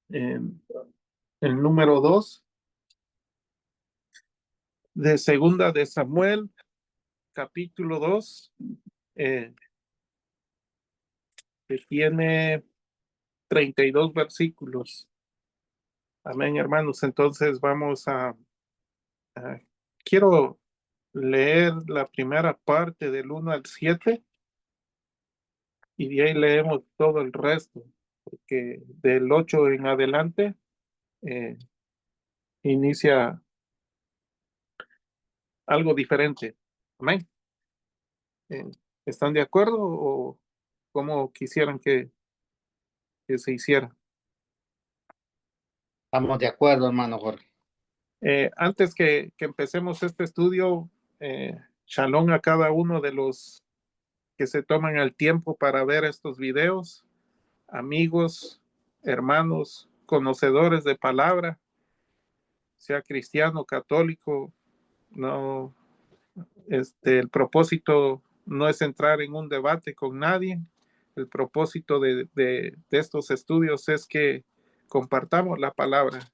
en el número 2 de Segunda de Samuel, capítulo 2, eh, que tiene 32 versículos. Amén, hermanos. Entonces a- quiero leer la primera parte del 1 al 7 y de ahí leemos todo el resto, porque del 8 en adelante eh, inicia algo diferente. Amén. Eh, ¿Están de acuerdo o cómo quisieran que se hiciera? Estamos de acuerdo, hermano Jorge. Antes que empecemos este estudio, shalom a cada uno de los que se toman el tiempo para ver estos videos, amigos, hermanos, conocedores de palabra, sea cristiano, católico, no, el propósito no es entrar en un debate con nadie. El propósito de estos estudios es que compartamos la palabra.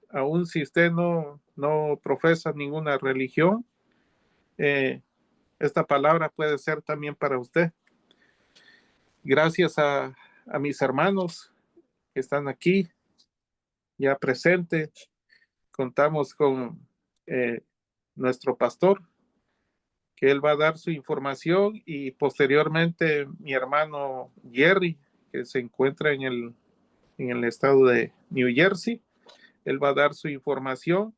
Aun si usted no profesa ninguna religión, eh, esta palabra puede ser también para usted. Gracias a mis hermanos que están aquí, ya presentes, contamos con eh, nuestro pastor, que él va a dar su información y posteriormente mi hermano Jerry, que se encuentra en el estado de New Jersey, él va a dar su información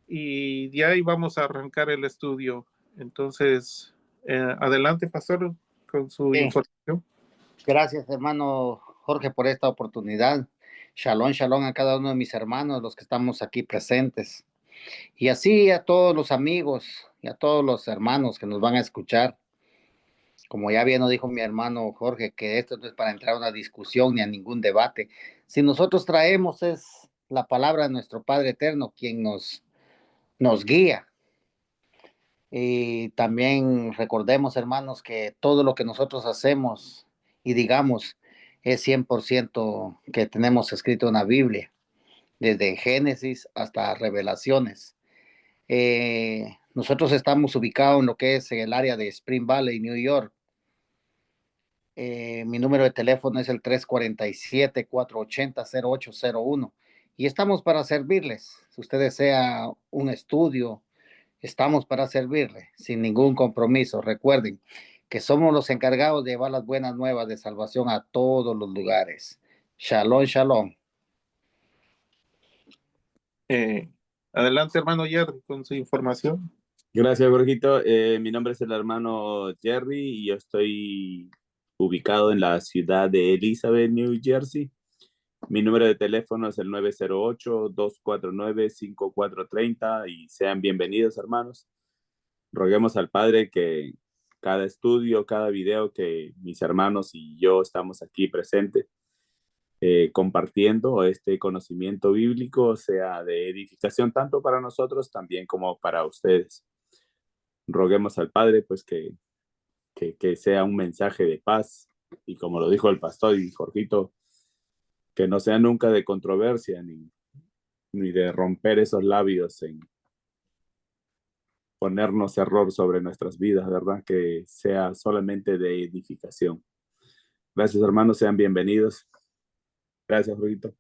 y de ahí vamos a arrancar el estudio. Entonces, adelante, pastor, con su Bien, información. gracias, hermano Jorge, por esta oportunidad. Shalom, shalom a cada uno de mis hermanos, los que estamos aquí presentes. Y así a todos los amigos y a todos los hermanos que nos van a escuchar. Como ya bien nos dijo mi hermano Jorge, que esto no es para entrar a una discusión ni a ningún debate. Si nosotros traemos es la palabra de nuestro Padre Eterno, quien nos guía. Y también recordemos, hermanos, que todo lo que nosotros hacemos y digamos es 100% que tenemos escrito en la Biblia, desde Génesis hasta Revelaciones. Nosotros estamos ubicados en lo que es el área de Spring Valley, New York. Mi número de teléfono es el 347-480-0801 y estamos para servirles. Si usted desea un estudio, estamos para servirle sin ningún compromiso. Recuerden que somos los encargados de llevar las buenas nuevas de salvación a todos los lugares. Shalom, shalom. Eh, Adelante, hermano Jerry, con su información. Gracias, Borjito. Mi nombre es el hermano Jerry y yo estoy ubicado en la ciudad de Elizabeth, New Jersey. Mi número de teléfono es el 908-249-5430 y sean bienvenidos, hermanos. Roguemos al Padre que cada estudio, cada video que mis hermanos y yo estamos aquí presentes, compartiendo este conocimiento bíblico, sea de edificación tanto para nosotros también como para ustedes. Roguemos al Padre pues que sea un mensaje de paz y como lo dijo el pastor y Jorgito, que no sea nunca de controversia ni de romper esos labios en ponernos error sobre nuestras vidas, ¿verdad? Que sea solamente de edificación. Gracias, hermanos, sean bienvenidos. Gracias, Jorgito.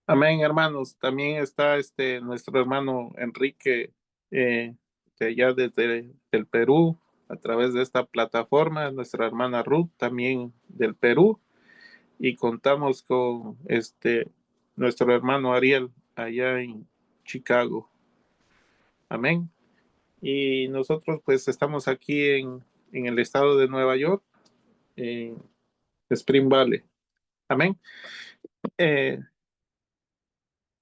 Amén, hermanos. También está nuestro hermano Enrique, de allá desde el Perú, a través de esta plataforma, nuestra hermana Ruth, también del Perú, y contamos con nuestro hermano Ariel, allá en Chicago. Amén. Y nosotros pues estamos aquí en el estado de Nueva York, en Spring Valley. Amén. Eh,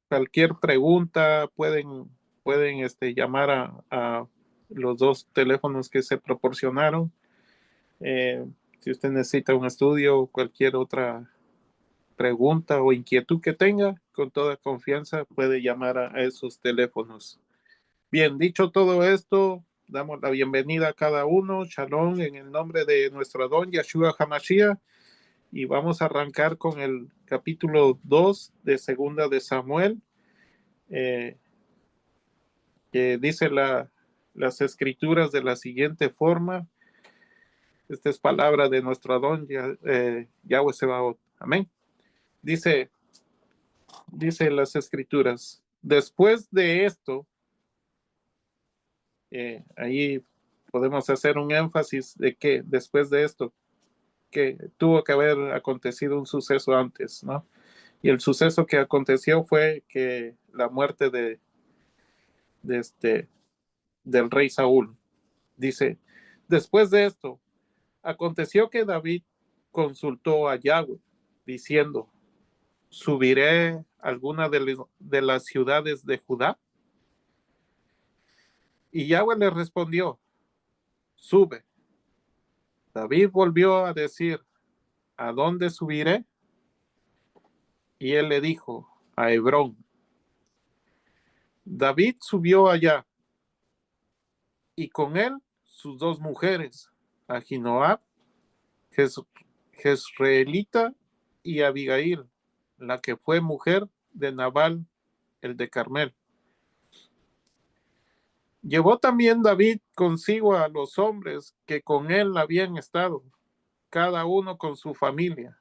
Cualquier pregunta pueden llamar a los dos teléfonos que se proporcionaron. Si usted necesita un estudio o cualquier otra pregunta o inquietud que tenga, con toda confianza puede llamar a esos teléfonos. Bien, dicho todo esto, damos la bienvenida a cada uno. Shalom en el nombre de nuestro don Yeshua HaMashiach. y vamos a arrancar con el capítulo 2 de Segunda de Samuel, que dice las escrituras de la siguiente forma. Esta es palabra de nuestro Adón, Yahweh Sebaot. Amén. Dice las escrituras, después de esto, ahí podemos hacer un énfasis de que después de esto, que tuvo que haber acontecido un suceso antes, ¿no? Y el suceso que aconteció fue que la muerte del rey Saúl. Dice, después de esto, aconteció que David consultó a Yahweh, diciendo, ¿subiré alguna de las ciudades de Judá? Y Yahweh le respondió, sube. David volvió a decir, ¿a dónde subiré? Y él le dijo, a Hebrón. David subió allá, y con él sus dos mujeres, Ahinoam, Jezreelita, y Abigail, la que fue mujer de Nabal, el de Carmel. Llevó también David consigo a los hombres que con él habían estado, cada uno con su familia,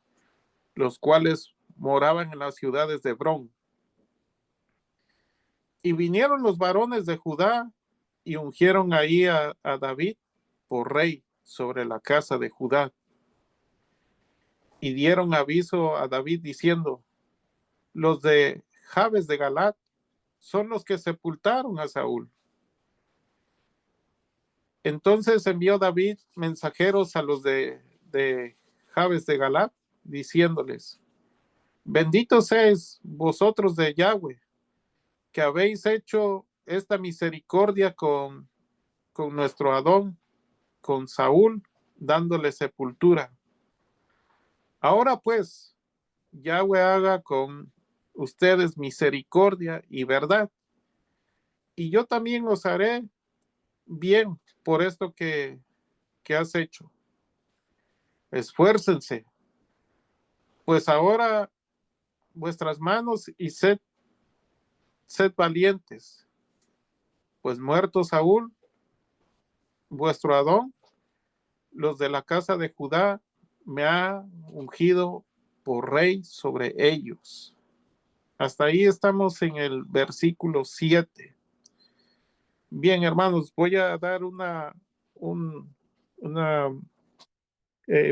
los cuales moraban en las ciudades de Hebrón. Y vinieron los varones de Judá y ungieron ahí a David por rey sobre la casa de Judá. Y dieron aviso a David diciendo, los de Jabes de Galat son los que sepultaron a Saúl. Entonces envió David mensajeros a los de Jabes de Galat, diciéndoles, benditos seáis vosotros de Yahweh, que habéis hecho esta misericordia con nuestro Adón, con Saúl, dándole sepultura. Ahora pues, Yahweh haga con ustedes misericordia y verdad, y yo también os haré bien por esto que has hecho. Esfuércense, pues ahora vuestras manos y sed valientes, pues muerto Saúl, vuestro Adón, los de la casa de Judá me ha ungido por rey sobre ellos. Hasta ahí estamos en el versículo 7. Bien, hermanos, voy a dar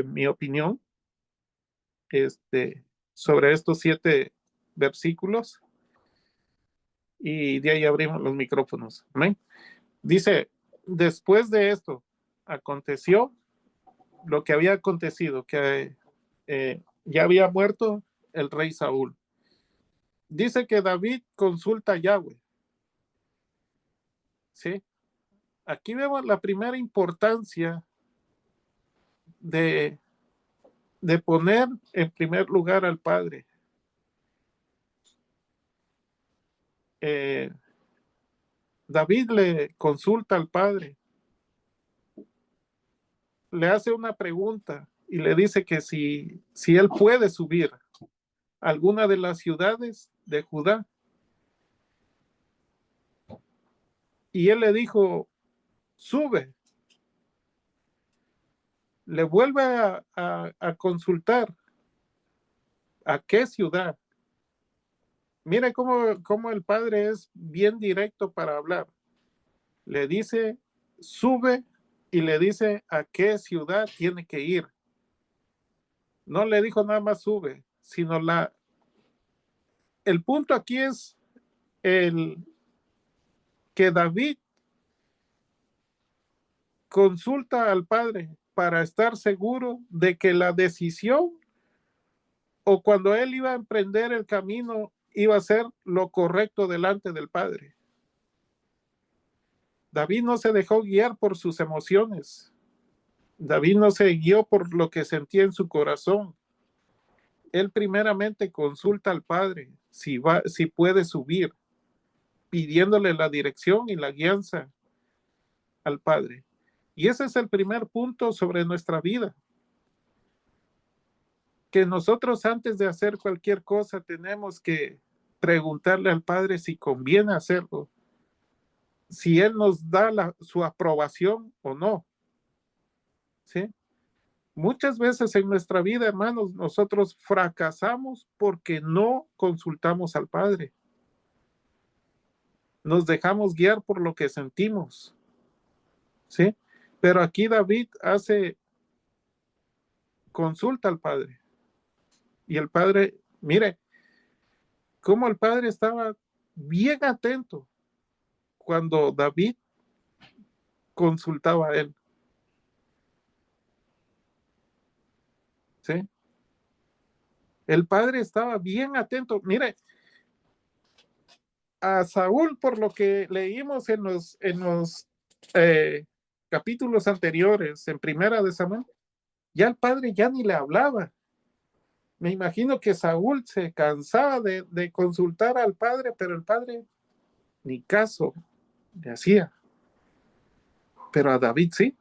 mi opinión sobre estos 7 versículos y de ahí abrimos los micrófonos. Amén. Dice, después de esto aconteció lo que había acontecido, que ya había muerto el rey Saúl. Dice que David consulta a Yahweh. ¿Sí? Aquí vemos la primera importancia de poner en primer lugar al Padre. David le consulta al Padre, le hace una pregunta y le dice que si él puede subir a alguna de las ciudades de Judá. Y él le dijo, sube. Le vuelve a consultar a qué ciudad. Mire cómo el Padre es bien directo para hablar. Le dice, sube, y le dice a qué ciudad tiene que ir. No le dijo nada más sube, sino el punto aquí es que David consulta al Padre para estar seguro de que la decisión o cuando él iba a emprender el camino iba a ser lo correcto delante del Padre. David no se dejó guiar por sus emociones. David no se guió por lo que sentía en su corazón. Él primeramente consulta al Padre si puede subir, pidiéndole la dirección y la guianza al Padre. Y ese es el primer punto sobre nuestra vida. que nosotros antes de hacer cualquier cosa tenemos que preguntarle al Padre si conviene hacerlo, si Él nos da su aprobación o no. ¿Sí? Muchas veces en nuestra vida, hermanos, nosotros fracasamos porque no consultamos al Padre. Nos dejamos guiar por lo que sentimos. ¿Sí? Pero aquí David consulta al Padre. Y el Padre, mire, cómo el Padre estaba bien atento cuando David consultaba a él. ¿Sí? El Padre estaba bien atento. Mire, a Saúl, por lo que leímos en los capítulos anteriores, en Primera de Samuel, ya el Padre ya ni le hablaba. Me imagino que Saúl se cansaba de consultar al Padre, pero el Padre ni caso le hacía. Pero a David sí.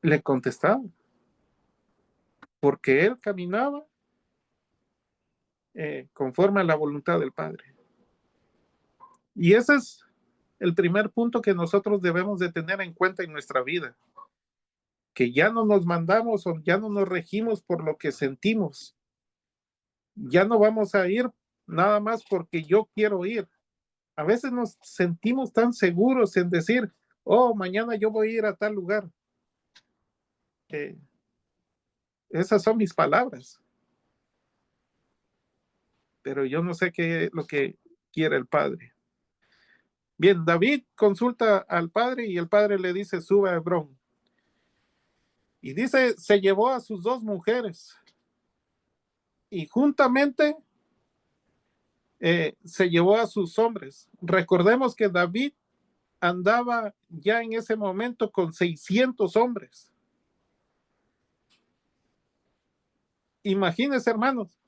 Le contestaba. Porque él caminaba conforme a la voluntad del Padre. Y ese es el primer punto que nosotros debemos de tener en cuenta en nuestra vida. Que ya no nos mandamos o ya no nos regimos por lo que sentimos. Ya no vamos a ir nada más porque yo quiero ir. A veces nos sentimos tan seguros en decir, oh, mañana yo voy a ir a tal lugar. Esas son mis palabras. Pero yo no sé qué es lo que quiere el Padre. Bien, David consulta al Padre y el Padre le dice, sube a Hebrón. Y dice, se llevó a sus 2 mujeres y juntamente se llevó a sus hombres. Recordemos que David andaba ya en ese momento con 600 hombres. Imagínense, hermanos,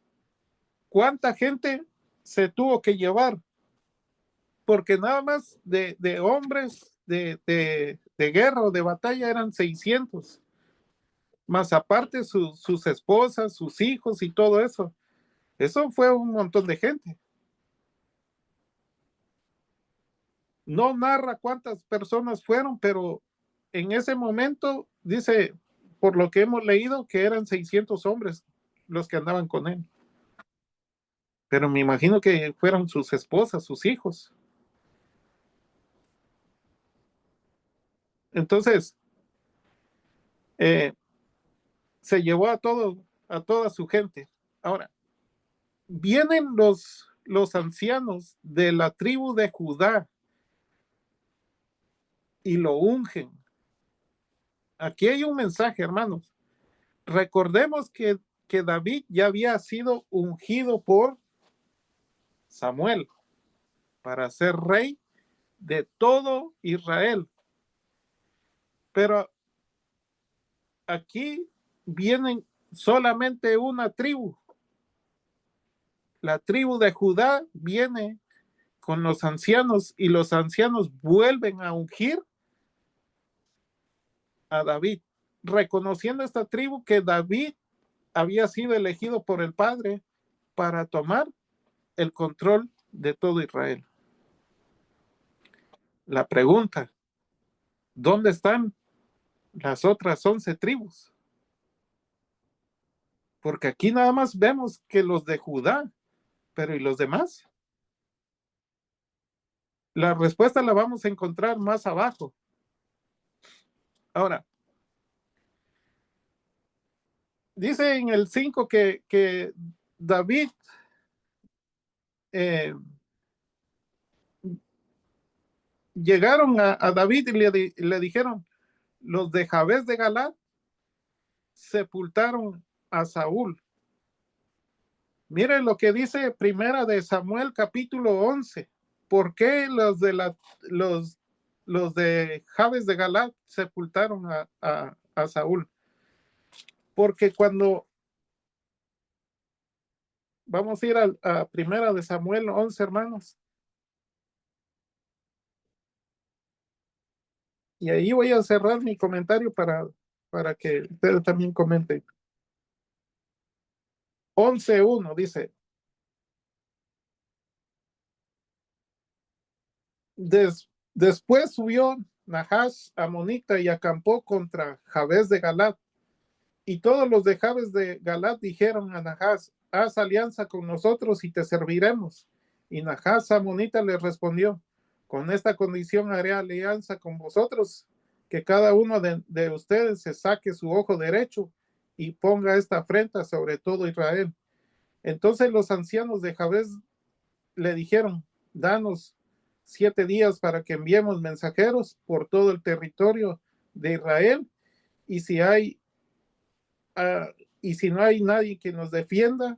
cuánta gente se tuvo que llevar, porque nada más de hombres de guerra o de batalla eran 600, más aparte sus esposas, sus hijos y todo eso. Eso fue un montón de gente. No narra cuántas personas fueron, pero en ese momento dice, por lo que hemos leído, que eran 600 hombres los que andaban con él. Pero me imagino que fueron sus esposas, sus hijos. Entonces, se llevó a toda su gente. Ahora, vienen los ancianos de la tribu de Judá y lo ungen. Aquí hay un mensaje, hermanos. Recordemos que David ya había sido ungido por Samuel para ser rey de todo Israel. Pero aquí vienen solamente una tribu. La tribu de Judá viene con los ancianos y los ancianos vuelven a ungir a David, reconociendo esta tribu que David había sido elegido por el Padre para tomar el control de todo Israel. La pregunta, ¿dónde están las otras 11 tribus? Porque aquí nada más vemos que los de Judá, pero ¿y los demás? La respuesta la vamos a encontrar más abajo. Ahora, dice en el 5 que David llegaron a David y le dijeron, los de Jabes de Galad sepultaron a Saúl. Miren lo que dice Primera de Samuel capítulo 11. ¿Por qué los de Jabes de Galad sepultaron a Saúl? Porque cuando vamos a ir a Primera de Samuel 11, hermanos. Y ahí voy a cerrar mi comentario para para que ustedes también comenten. 11:1 dice, después subió Nahash amonita y acampó contra Jabes de Galat. Y todos los de Jabes de Galat dijeron a Nahash, haz alianza con nosotros y te serviremos. Y Nahash amonita le respondió, con esta condición haré alianza con vosotros, que cada uno de ustedes se saque su ojo derecho y ponga esta afrenta sobre todo Israel. Entonces los ancianos de Jabes le dijeron, danos 7 días para que enviemos mensajeros por todo el territorio de Israel, y si hay y si no hay nadie que nos defienda,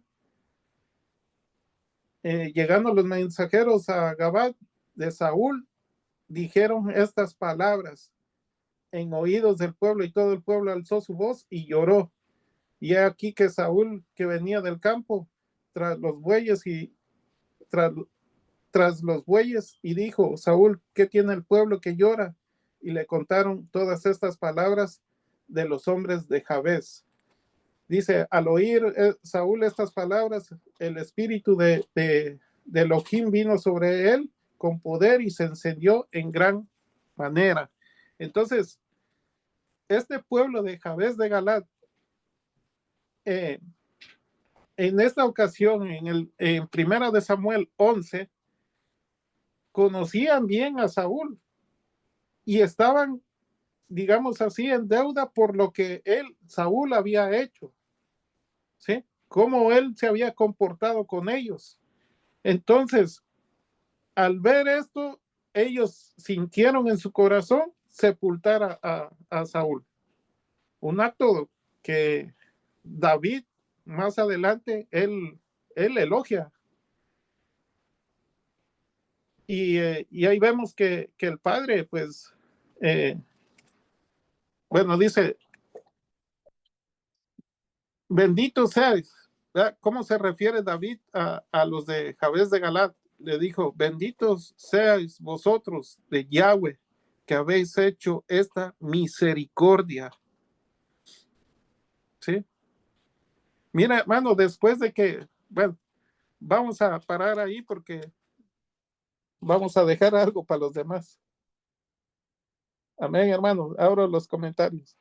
llegando los mensajeros a Gabad de Saúl, dijeron estas palabras en oídos del pueblo, y todo el pueblo alzó su voz y lloró. Y aquí que Saúl, que venía del campo tras los bueyes y tras los bueyes, y dijo, Saúl, ¿qué tiene el pueblo que llora? Y le contaron todas estas palabras de los hombres de Jabes. Dice, al oír Saúl estas palabras, el espíritu de Elohim vino sobre él con poder y se encendió en gran manera. Entonces, este pueblo de Jabes de Galat, en esta ocasión, en Primera de Samuel 11, conocían bien a Saúl y estaban, digamos así, en deuda por lo que Saúl había hecho, ¿sí? Cómo él se había comportado con ellos. Entonces, al ver esto, ellos sintieron en su corazón sepultar a Saúl. Un acto que David más adelante, él elogia. Y ahí vemos que el padre, pues, bueno, dice, bendito seas. ¿Cómo se refiere David a los de Jabes de Galat? Le dijo, benditos seáis vosotros de Yahweh, que habéis hecho esta misericordia. ¿Sí? Mira, hermano, después de que, bueno, vamos a parar ahí porque vamos a dejar algo para los demás. Amén, hermano. Abro los comentarios.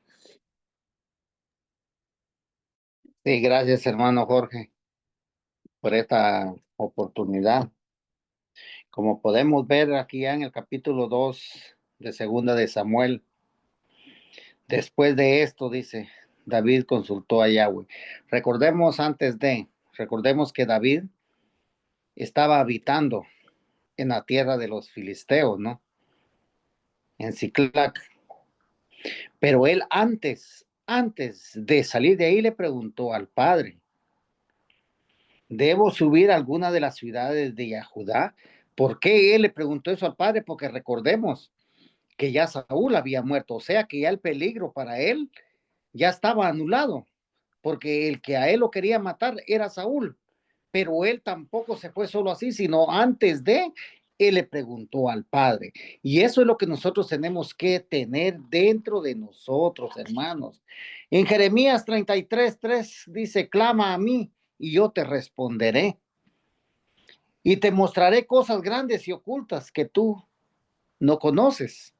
Sí, gracias, hermano Jorge, por esta oportunidad. Como podemos ver aquí ya en el capítulo 2 de Segunda de Samuel, después de esto, dice, David consultó a Yahweh. Recordemos que David estaba habitando en la tierra de los filisteos, ¿no? En Siclac. Pero él antes de salir de ahí le preguntó al padre, ¿debo subir a alguna de las ciudades de Yahudá? ¿Por qué él le preguntó eso al padre? Porque recordemos que ya Saúl había muerto, o sea que ya el peligro para él ya estaba anulado, porque el que a él lo quería matar era Saúl, pero él tampoco se fue solo así, sino antes de, él le preguntó al Padre. Y eso es lo que nosotros tenemos que tener dentro de nosotros, hermanos. En Jeremías 33:3 dice, clama a mí y yo te responderé. Y te mostraré cosas grandes y ocultas que tú no conoces.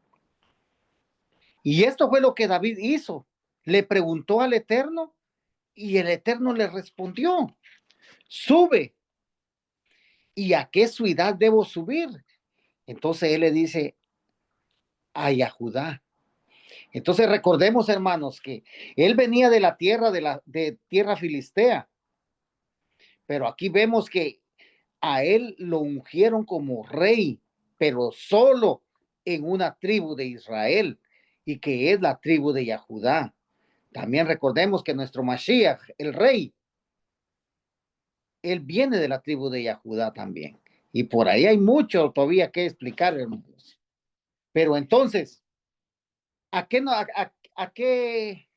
Y esto fue lo que David hizo. Le preguntó al Eterno y el Eterno le respondió, sube. ¿Y a qué ciudad debo subir? Entonces él le dice, a Yahudá. Entonces recordemos, hermanos, que él venía de la tierra de tierra filistea, pero aquí vemos que a él lo ungieron como rey, pero solo en una tribu de Israel, y que es la tribu de Yahudá. También recordemos que nuestro Mashiach, el rey, él viene de la tribu de Yahudá también. Y por ahí hay mucho todavía que explicar, hermanos. Pero entonces, ¿a qué, no, a qué,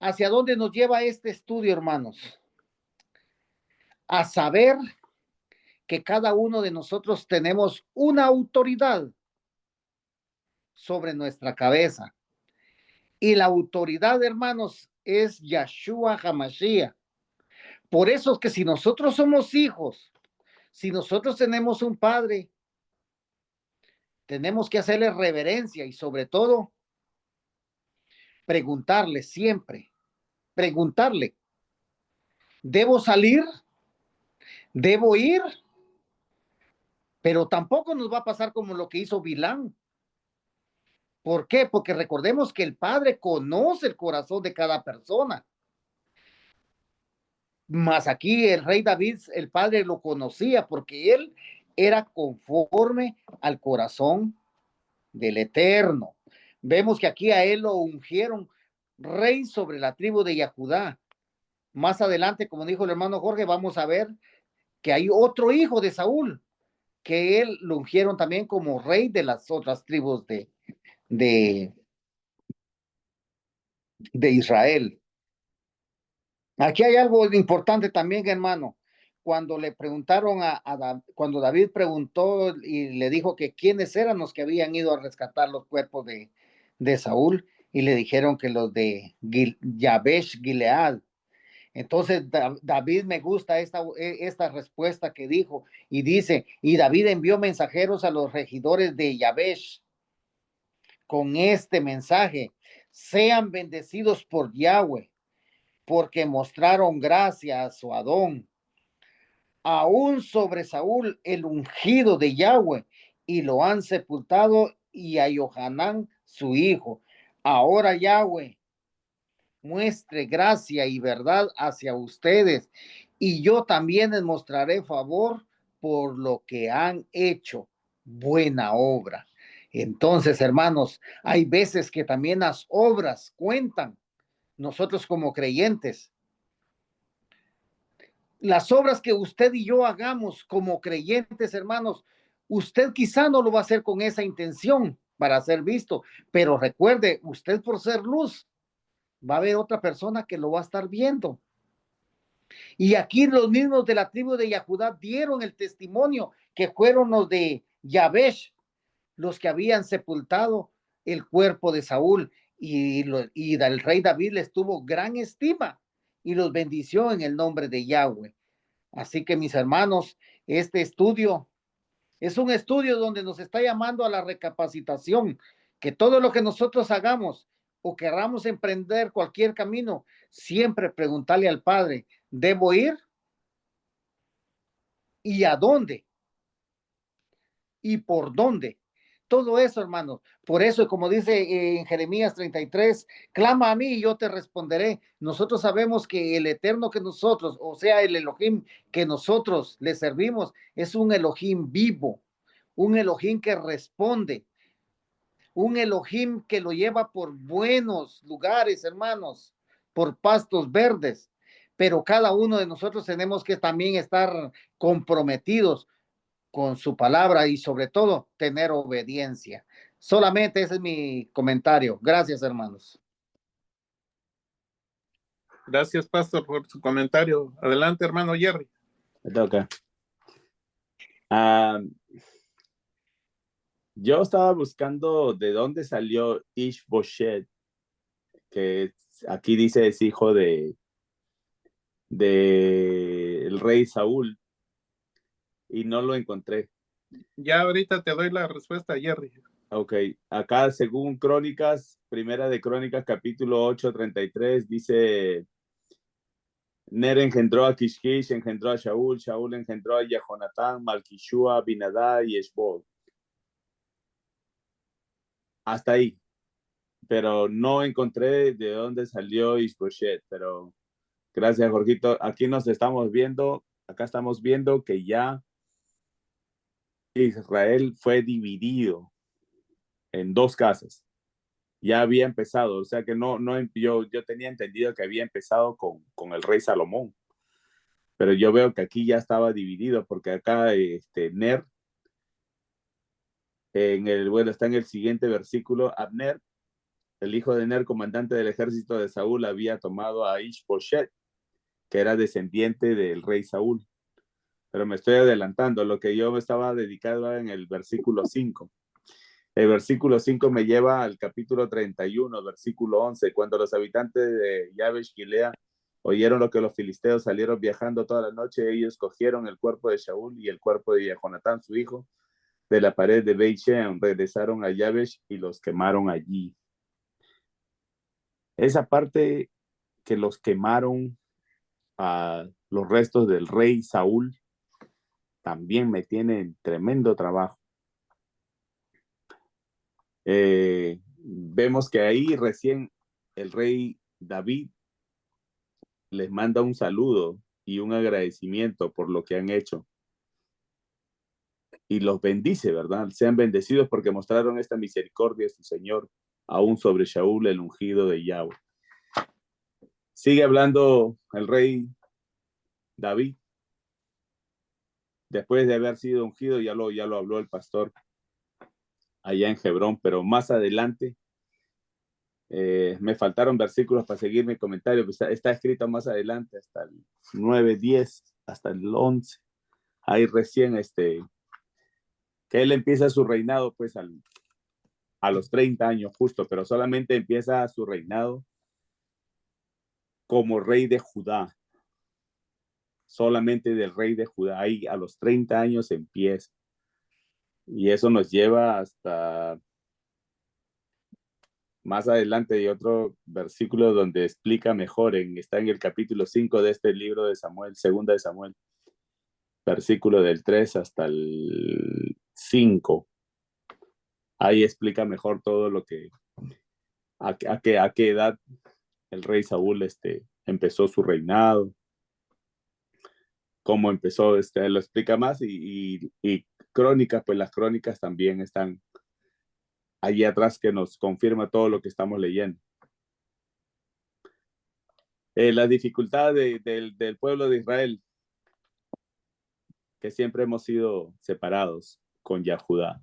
hacia dónde nos lleva este estudio, hermanos? A saber que cada uno de nosotros tenemos una autoridad sobre nuestra cabeza. Y la autoridad, hermanos, es Yahshua HaMashiach. Por eso es que si nosotros somos hijos, si nosotros tenemos un padre, tenemos que hacerle reverencia y sobre todo preguntarle siempre, preguntarle, ¿debo salir? ¿Debo ir? Pero tampoco nos va a pasar como lo que hizo Bilán. ¿Por qué? Porque recordemos que el Padre conoce el corazón de cada persona. Mas aquí el rey David, el Padre lo conocía porque él era conforme al corazón del Eterno. Vemos que aquí a él lo ungieron rey sobre la tribu de Judá. Más adelante, como dijo el hermano Jorge, vamos a ver que hay otro hijo de Saúl, que él lo ungieron también como rey de las otras tribus de, de Israel. Aquí hay algo importante también, hermano. Cuando le preguntaron cuando David preguntó y le dijo que quiénes eran los que habían ido a rescatar los cuerpos de Saúl, y le dijeron que los de Yabesh Gilead. Entonces David, me gusta esta respuesta que dijo, y dice, y David envió mensajeros a los regidores de Yabesh con este mensaje: sean bendecidos por Yahweh, porque mostraron gracia a su Adón, aún sobre Saúl, el ungido de Yahweh, y lo han sepultado, y a Johanán, su hijo. Ahora Yahweh muestre gracia y verdad hacia ustedes, y yo también les mostraré favor por lo que han hecho buena obra. Entonces, hermanos, hay veces que también las obras cuentan. Nosotros como creyentes, las obras que usted y yo hagamos como creyentes, hermanos, usted quizá no lo va a hacer con esa intención para ser visto, pero recuerde, usted por ser luz, va a haber otra persona que lo va a estar viendo. Y aquí los mismos de la tribu de Judá dieron el testimonio que fueron los de Yabesh, los que habían sepultado el cuerpo de Saúl, y el rey David les tuvo gran estima y los bendició en el nombre de Yahweh. Así que, mis hermanos, este estudio es un estudio donde nos está llamando a la recapacitación, que todo lo que nosotros hagamos o queramos emprender cualquier camino, siempre preguntarle al Padre, ¿debo ir? ¿Y a dónde? ¿Y por dónde? Todo eso, hermanos. Por eso, como dice en Jeremías 33, clama a mí y yo te responderé. Nosotros sabemos que el eterno que nosotros, o sea, el Elohim que nosotros le servimos, es un Elohim vivo, un Elohim que responde, un Elohim que lo lleva por buenos lugares, hermanos, por pastos verdes. Pero cada uno de nosotros tenemos que también estar comprometidos con su palabra y sobre todo tener obediencia. Solamente ese es mi comentario. Gracias, hermanos. Gracias, Pastor, por su comentario. Adelante, hermano Jerry. Me toca. Yo estaba buscando de dónde salió Ishbosheth, que aquí dice es hijo de el rey Saúl, y no lo encontré. Ya ahorita te doy la respuesta, Jerry. Ok, acá según Crónicas, Primera de Crónicas, capítulo 8:33, dice: Ner engendró a Kishkish, engendró a Shaul, Shaul engendró a Jehonatán, Malquishua, Binadá y Esbod. Hasta ahí. Pero no encontré de dónde salió Ishbosheth. Pero gracias, Jorgito. Aquí nos estamos viendo, acá estamos viendo que ya Israel fue dividido en dos casas. Ya había empezado, o sea que yo tenía entendido que había empezado con el rey Salomón, pero yo veo que aquí ya estaba dividido, porque acá Ner, está en el siguiente versículo: Abner, el hijo de Ner, comandante del ejército de Saúl, había tomado a Ishbosheth, que era descendiente del rey Saúl. Pero me estoy adelantando, lo que yo estaba dedicado en el versículo 5. El versículo 5 me lleva al capítulo 31, versículo 11, cuando los habitantes de Yabesh Gilea oyeron lo que los filisteos salieron viajando toda la noche, ellos cogieron el cuerpo de Shaul y el cuerpo de Jonatán, su hijo, de la pared de Beit Shean, regresaron a Yabesh y los quemaron allí. Esa parte que los quemaron a los restos del rey Saúl también me tiene en tremendo trabajo. Vemos que ahí recién el rey David les manda un saludo y un agradecimiento por lo que han hecho. Y los bendice, ¿verdad? Sean bendecidos porque mostraron esta misericordia de su Señor, aún sobre Shaul, el ungido de Yahweh. Sigue hablando el rey David. Después de haber sido ungido, ya lo habló el pastor allá en Hebrón, pero más adelante, me faltaron versículos para seguir mi comentario, pues está escrito más adelante, hasta el 9, 10, hasta el 11. Ahí recién, que él empieza su reinado, pues a los 30 años justo, pero solamente empieza su reinado como rey de Judá, solamente del rey de Judá, ahí a los 30 años empieza. Y eso nos lleva hasta más adelante hay otro versículo donde explica mejor, está en el capítulo 5 de este libro de Samuel, segunda de Samuel, versículo del 3 hasta el 5. Ahí explica mejor todo lo que, a qué edad el rey Saúl empezó su reinado, cómo empezó, lo explica más y crónicas, pues las crónicas también están allí atrás que nos confirma todo lo que estamos leyendo. La dificultad del pueblo de Israel, que siempre hemos sido separados con Yahudá.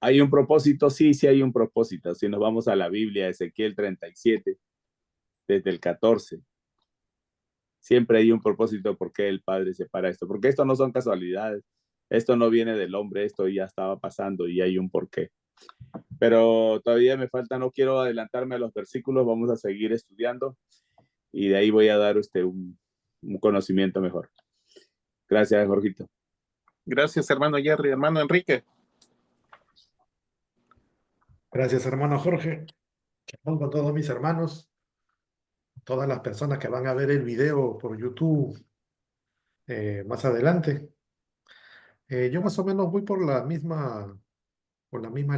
¿Hay un propósito? Sí, sí hay un propósito. Si nos vamos a la Biblia, Ezequiel 37, desde el 14, siempre hay un propósito por qué el Padre separa esto. Porque esto no son casualidades, esto no viene del hombre, esto ya estaba pasando y hay un porqué. Pero todavía me falta, no quiero adelantarme a los versículos, vamos a seguir estudiando y de ahí voy a dar un conocimiento mejor. Gracias, Jorgito. Gracias, hermano Jerry. Hermano Enrique. Gracias, hermano Jorge. Con todos mis hermanos, todas las personas que van a ver el video por YouTube más adelante. Yo más o menos voy por la misma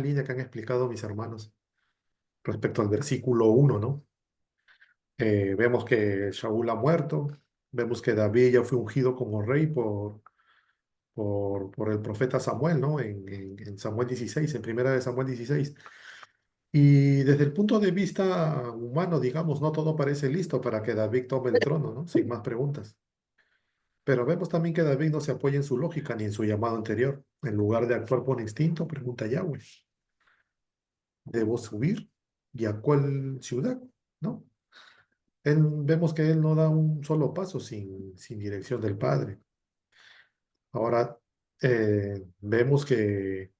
línea que han explicado mis hermanos respecto al versículo 1, ¿no? Vemos que Shaul ha muerto, vemos que David ya fue ungido como rey por el profeta Samuel, ¿no? En Samuel 16, en primera de Samuel 16. Y desde el punto de vista humano, digamos, no todo parece listo para que David tome el trono, ¿no? Sin más preguntas. Pero vemos también que David no se apoya en su lógica ni en su llamado anterior. En lugar de actuar por instinto, pregunta a Yahweh, ¿debo subir? ¿Y a cuál ciudad? ¿No? Vemos que él no da un solo paso sin dirección del Padre. Ahora, vemos que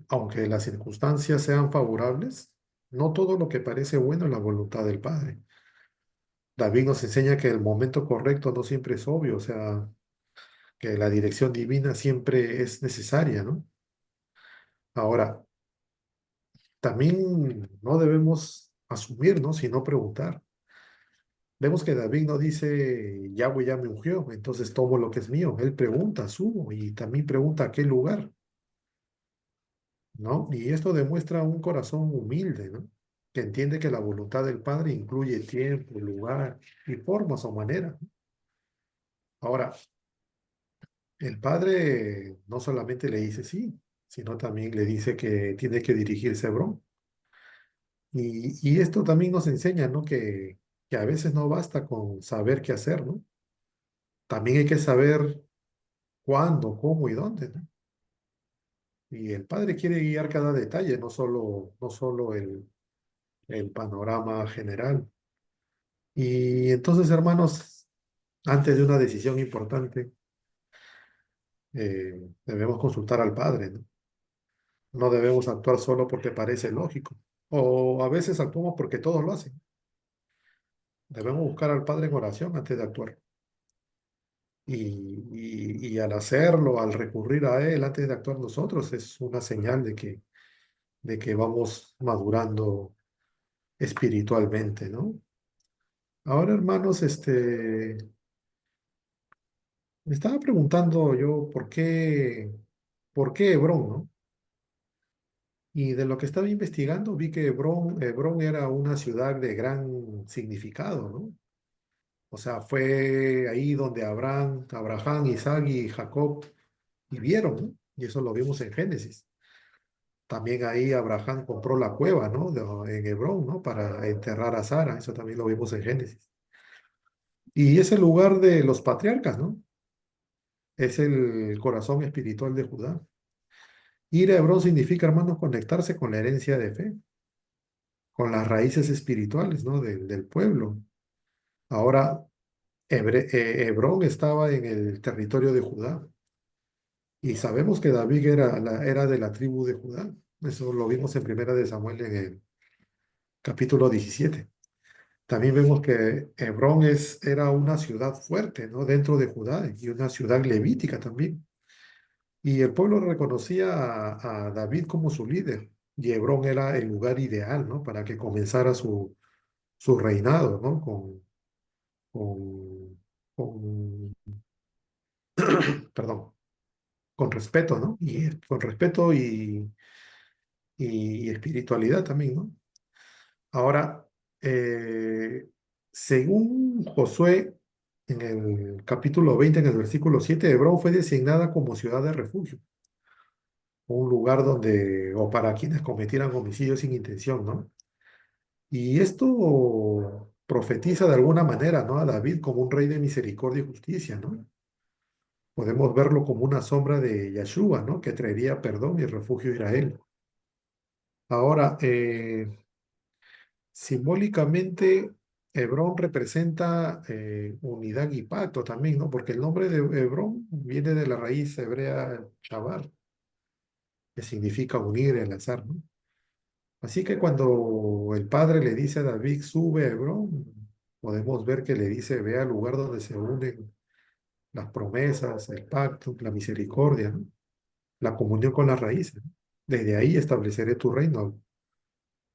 aunque las circunstancias sean favorables, no todo lo que parece bueno es la voluntad del Padre. David nos enseña que el momento correcto no siempre es obvio, o sea, que la dirección divina siempre es necesaria, ¿no? Ahora, también no debemos asumir, ¿no? Sino preguntar. Vemos que David no dice, Yahweh ya me ungió, entonces tomo lo que es mío. Él pregunta, subo, y también pregunta a qué lugar, ¿no? Y esto demuestra un corazón humilde, ¿no? Que entiende que la voluntad del Padre incluye tiempo, lugar y formas o maneras. Ahora, el Padre no solamente le dice sí, sino también le dice que tiene que dirigirse a Hebrón. Y esto también nos enseña, ¿no? Que a veces no basta con saber qué hacer, ¿no? También hay que saber cuándo, cómo y dónde, ¿no? Y el Padre quiere guiar cada detalle, no solo el panorama general. Y entonces, hermanos, antes de una decisión importante, Debemos consultar al Padre, ¿no? No debemos actuar solo porque parece lógico. O a veces actuamos porque todos lo hacen. Debemos buscar al Padre en oración antes de actuar. Y al hacerlo, al recurrir a Él antes de actuar nosotros, es una señal de que vamos madurando espiritualmente, ¿no? Ahora, hermanos, me estaba preguntando yo por qué Hebrón, ¿no? Y de lo que estaba investigando vi que Hebrón era una ciudad de gran significado, ¿no? O sea, fue ahí donde Abraham, Isaac y Jacob vivieron, ¿no? Y eso lo vimos en Génesis. También ahí Abraham compró la cueva, ¿no? En Hebrón, ¿no? Para enterrar a Sara. Eso también lo vimos en Génesis. Y es el lugar de los patriarcas, ¿no? Es el corazón espiritual de Judá. Ir a Hebrón significa, hermanos, conectarse con la herencia de fe, con las raíces espirituales, ¿no? Del pueblo. Ahora, Hebrón estaba en el territorio de Judá. Y sabemos que David era de la tribu de Judá. Eso lo vimos en Primera de Samuel en el capítulo 17. También vemos que Hebrón era una ciudad fuerte, ¿no? Dentro de Judá y una ciudad levítica también. Y el pueblo reconocía a David como su líder. Y Hebrón era el lugar ideal, ¿no? Para que comenzara su reinado, ¿no? Con, con, perdón, con respeto, ¿no? Y con respeto y espiritualidad también, ¿no? Ahora, según Josué, en el capítulo 20 en el versículo 7, Hebrón fue designada como ciudad de refugio, un lugar donde, o para quienes cometieran homicidios sin intención, ¿no? Y esto profetiza de alguna manera, ¿no? A David como un rey de misericordia y justicia, ¿no? Podemos verlo como una sombra de Yahshua, ¿no? Que traería perdón y refugio a Israel. Ahora, simbólicamente, Hebrón representa unidad y pacto también, ¿no? Porque el nombre de Hebrón viene de la raíz hebrea chavar, que significa unir, enlazar, ¿no? Así que cuando el padre le dice a David, sube a Hebrón, podemos ver que le dice, ve al lugar donde se unen las promesas, el pacto, la misericordia, ¿no? La comunión con las raíces, ¿no? Desde ahí estableceré tu reino,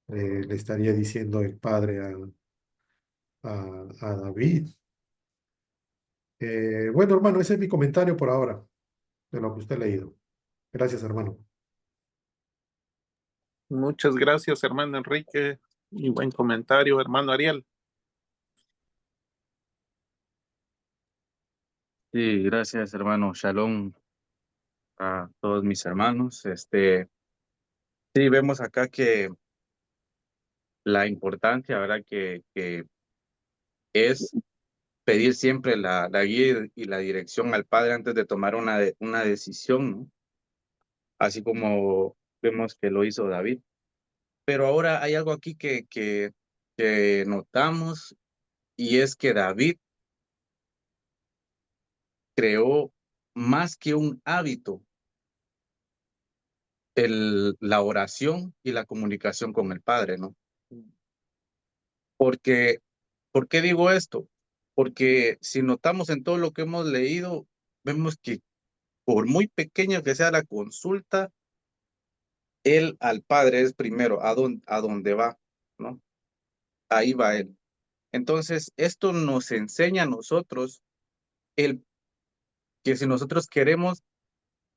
le estaría diciendo el padre a David. Bueno, hermano, ese es mi comentario por ahora, de lo que usted ha leído. Gracias, hermano. Muchas gracias, hermano Enrique, y buen comentario, hermano Ariel. Sí, gracias, hermano. Shalom a todos mis hermanos. Sí, vemos acá que la importancia, ¿verdad? Que es pedir siempre la guía y la dirección al Padre antes de tomar una decisión, ¿no? Así como vemos que lo hizo David. Pero ahora hay algo aquí que notamos, y es que David creó más que un hábito, la oración y la comunicación con el Padre, ¿no? Porque, ¿por qué digo esto? Porque si notamos en todo lo que hemos leído, vemos que por muy pequeña que sea la consulta, él al Padre es primero, a dónde va, ¿no? Ahí va él. Entonces, esto nos enseña a nosotros el que si nosotros queremos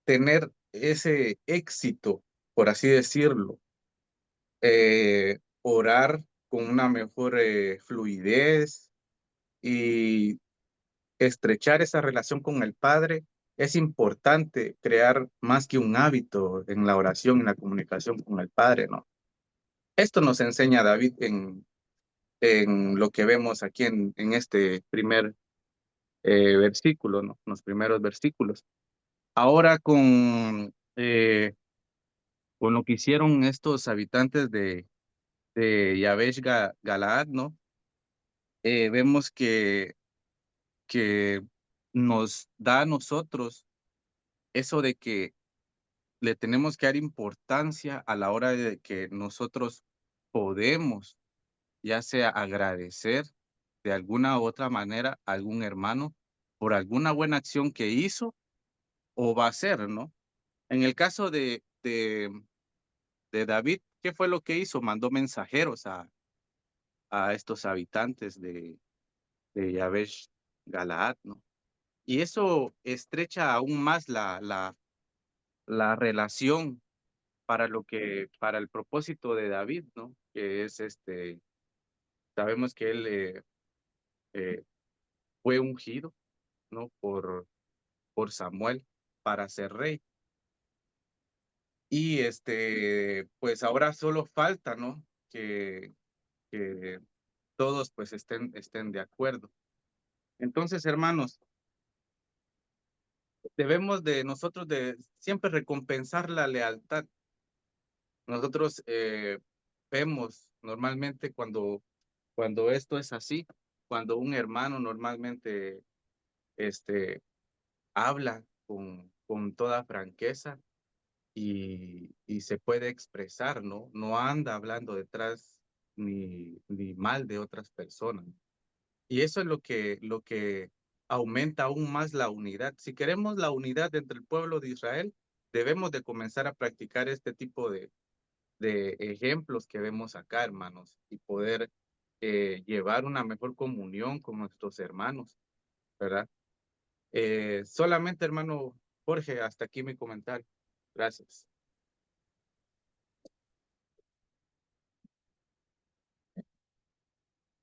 tener ese éxito, por así decirlo, orar con una mejor fluidez y estrechar esa relación con el Padre, es importante crear más que un hábito en la oración, en la comunicación con el Padre, ¿no? Esto nos enseña David en lo que vemos aquí en este primer versículo, ¿no? Los primeros versículos. Ahora con lo que hicieron estos habitantes de Yabesh Galaad, ¿no? Vemos que nos da a nosotros eso de que le tenemos que dar importancia a la hora de que nosotros podemos, ya sea agradecer de alguna u otra manera a algún hermano por alguna buena acción que hizo o va a hacer, ¿no? En el caso de David, ¿qué fue lo que hizo? Mandó mensajeros a estos habitantes de Yabesh Galaad, ¿no? Y eso estrecha aún más la relación para el propósito de David, ¿no? Que es sabemos que él eh, fue ungido, ¿no? Por Samuel para ser rey. Y pues ahora solo falta, ¿no? Que todos pues estén de acuerdo. Entonces, hermanos, debemos de nosotros de siempre recompensar la lealtad. Nosotros vemos normalmente cuando esto es así, cuando un hermano normalmente habla con toda franqueza y se puede expresar, ¿no? No anda hablando detrás ni mal de otras personas. Y eso es lo que aumenta aún más la unidad. Si queremos la unidad entre el pueblo de Israel, debemos de comenzar a practicar este tipo de ejemplos que vemos acá, hermanos, y poder llevar una mejor comunión con nuestros hermanos, ¿verdad? Solamente, hermano Jorge, hasta aquí mi comentario. Gracias.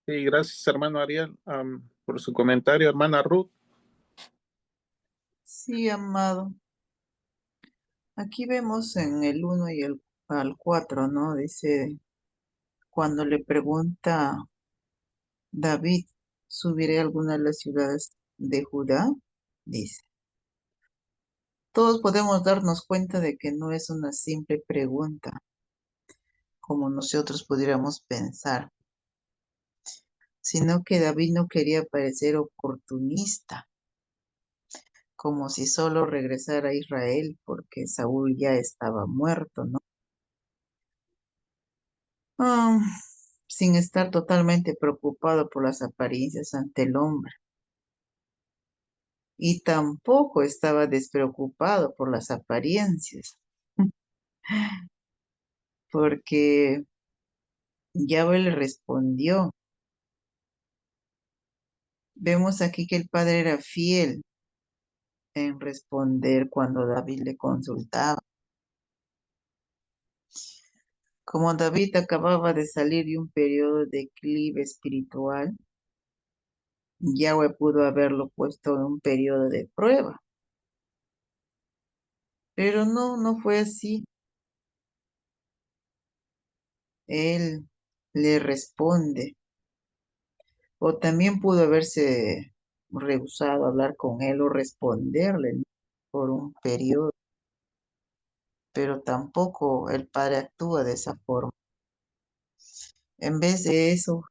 Sí, gracias, hermano Ariel, por su comentario. Hermana Ruth. Sí, amado. Aquí vemos en el 1 y al 4, ¿no? Dice, cuando le pregunta David, ¿subiré a alguna de las ciudades de Judá? Dice, todos podemos darnos cuenta de que no es una simple pregunta, como nosotros pudiéramos pensar, sino que David no quería parecer oportunista, como si solo regresara a Israel porque Saúl ya estaba muerto, ¿no? Ah, sin estar totalmente preocupado por las apariencias ante el hombre. Y tampoco estaba despreocupado por las apariencias, porque Yahweh le respondió. Vemos aquí que el padre era fiel en responder cuando David le consultaba. Como David acababa de salir de un periodo de declive espiritual, Yahweh pudo haberlo puesto en un periodo de prueba. Pero no fue así. Él le responde. O también pudo haberse rehusado a hablar con él o responderle, ¿no? Por un periodo. Pero tampoco el padre actúa de esa forma. En vez de eso,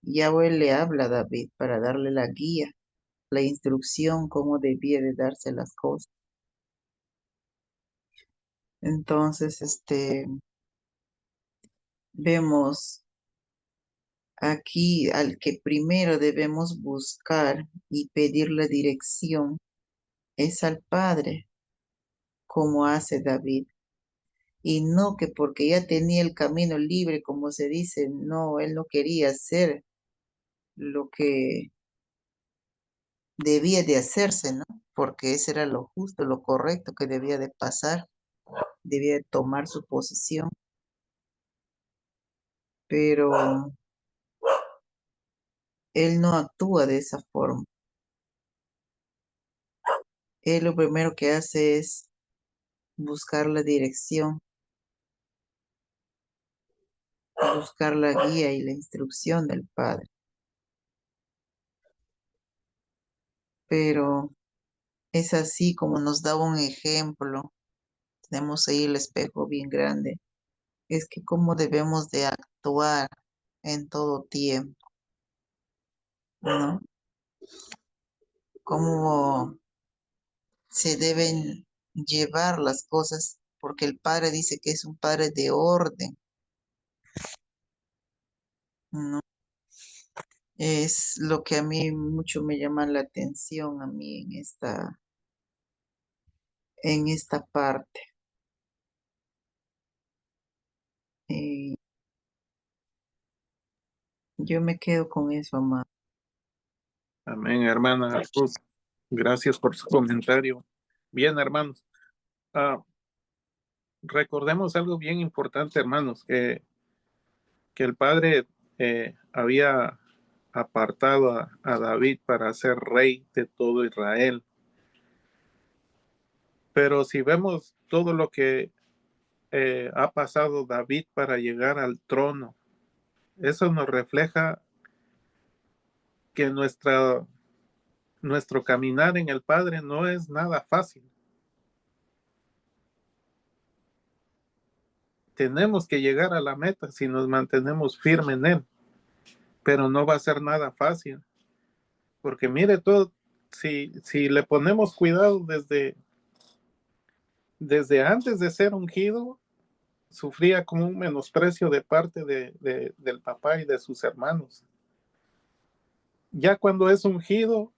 Yahweh le habla a David para darle la guía, la instrucción, cómo debía de darse las cosas. Entonces, vemos aquí al que primero debemos buscar y pedir la dirección es al Padre, como hace David. Y no que porque ya tenía el camino libre, como se dice, no, él no quería hacer lo que debía de hacerse, ¿no? Porque ese era lo justo, lo correcto que debía de pasar, debía de tomar su posición, pero él no actúa de esa forma. Él lo primero que hace es buscar la dirección, buscar la guía y la instrucción del Padre. Pero es así como nos da un ejemplo. Tenemos ahí el espejo bien grande. Es que cómo debemos de actuar en todo tiempo, ¿no? Cómo se deben llevar las cosas, porque el padre dice que es un padre de orden, ¿no? Es lo que a mí mucho me llama la atención a mí en esta parte. Y yo me quedo con eso, amado. Amén, hermana Ruth. Gracias por su comentario. Bien, hermanos. Recordemos algo bien importante, hermanos, que el Padre había apartado a David para ser rey de todo Israel. Pero si vemos todo lo que ha pasado David para llegar al trono, eso nos refleja que nuestro caminar en el Padre no es nada fácil. Tenemos que llegar a la meta si nos mantenemos firmes en Él, pero no va a ser nada fácil, porque mire todo, si le ponemos cuidado desde antes de ser ungido, sufría como un menosprecio de parte del papá y de sus hermanos. Ya cuando es ungido,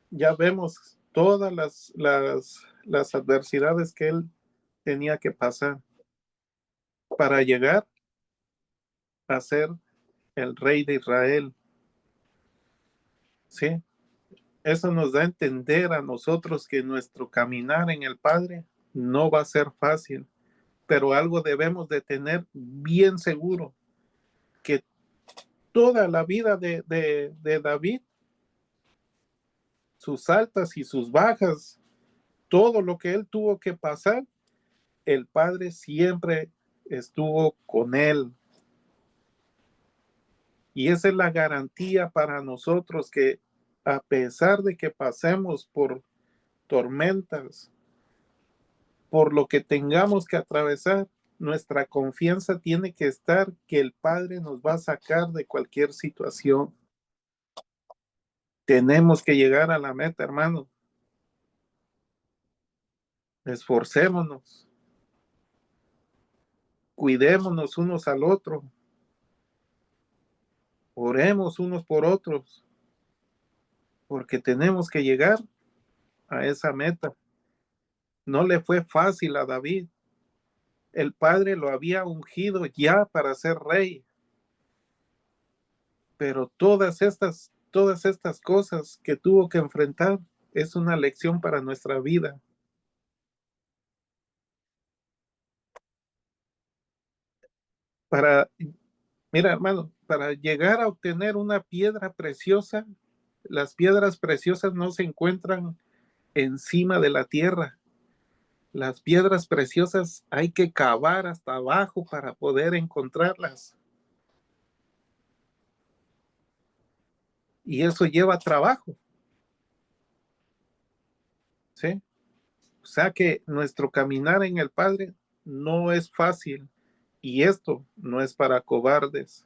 ya vemos todas las adversidades que él tenía que pasar para llegar a ser el rey de Israel. ¿Sí? Eso nos da a entender a nosotros que nuestro caminar en el Padre no va a ser fácil, pero algo debemos de tener bien seguro, que toda la vida de David, sus altas y sus bajas, todo lo que él tuvo que pasar, el Padre siempre estuvo con él. Y esa es la garantía para nosotros, que a pesar de que pasemos por tormentas, por lo que tengamos que atravesar, nuestra confianza tiene que estar que el Padre nos va a sacar de cualquier situación. Tenemos que llegar a la meta, hermano. Esforcémonos, cuidémonos unos al otro, oremos unos por otros, porque tenemos que llegar a esa meta. No le fue fácil a David. El Padre lo había ungido ya para ser rey, pero todas estas cosas que tuvo que enfrentar es una lección para nuestra vida. Mira, hermano, para llegar a obtener una piedra preciosa, las piedras preciosas no se encuentran encima de la tierra. Las piedras preciosas hay que cavar hasta abajo para poder encontrarlas. Y eso lleva trabajo. ¿Sí? O sea que nuestro caminar en el Padre no es fácil. Y esto no es para cobardes.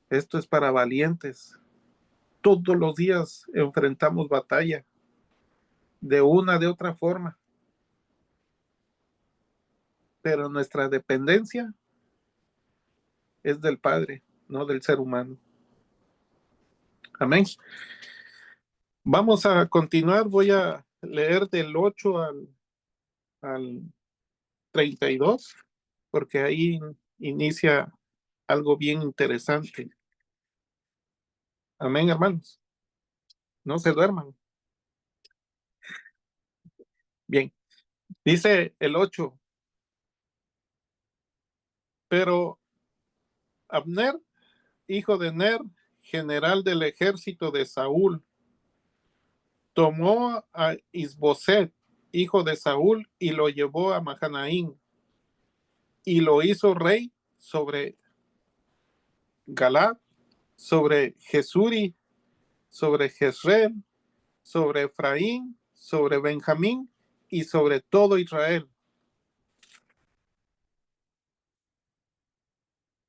Esto es para valientes. Todos los días enfrentamos batalla, de una de otra forma. Pero nuestra dependencia es del Padre, no del ser humano. Amén. Vamos a continuar. Voy a leer del 8 al 32, porque ahí inicia algo bien interesante. Amén, hermanos. No se duerman. Bien. Dice el 8. Pero Abner, hijo de Ner, general del ejército de Saúl, tomó a Isboset, hijo de Saúl, y lo llevó a Mahanaín, y lo hizo rey sobre Galaad, sobre Jesuri, sobre Jezreel, sobre Efraín, sobre Benjamín y sobre todo Israel.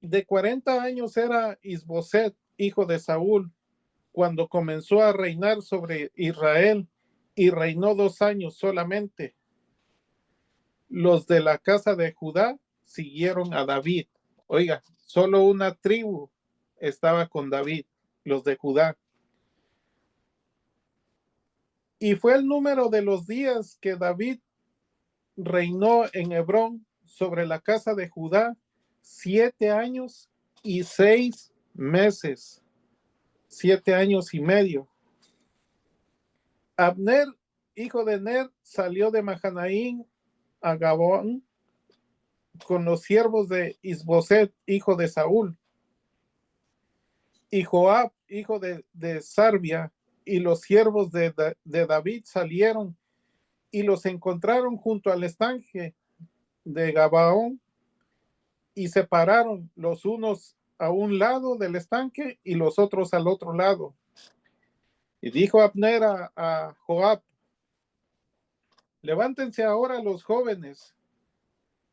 De 40 años era Isboset, hijo de Saúl, cuando comenzó a reinar sobre Israel, y reinó 2 años solamente. Los de la casa de Judá siguieron a David. Oiga, solo una tribu estaba con David, los de Judá. Y fue el número de los días que David reinó en Hebrón sobre la casa de Judá 7 años y 6 meses, 7 años y medio. Abner, hijo de Ner, salió de Mahanaim a Gabaón con los siervos de Isboset, hijo de Saúl, y Joab, hijo de Sarvia, y los siervos de David salieron y los encontraron junto al estanque de Gabaón y se pararon los unos a un lado del estanque y los otros al otro lado. Y dijo Abner a Joab: levántense ahora los jóvenes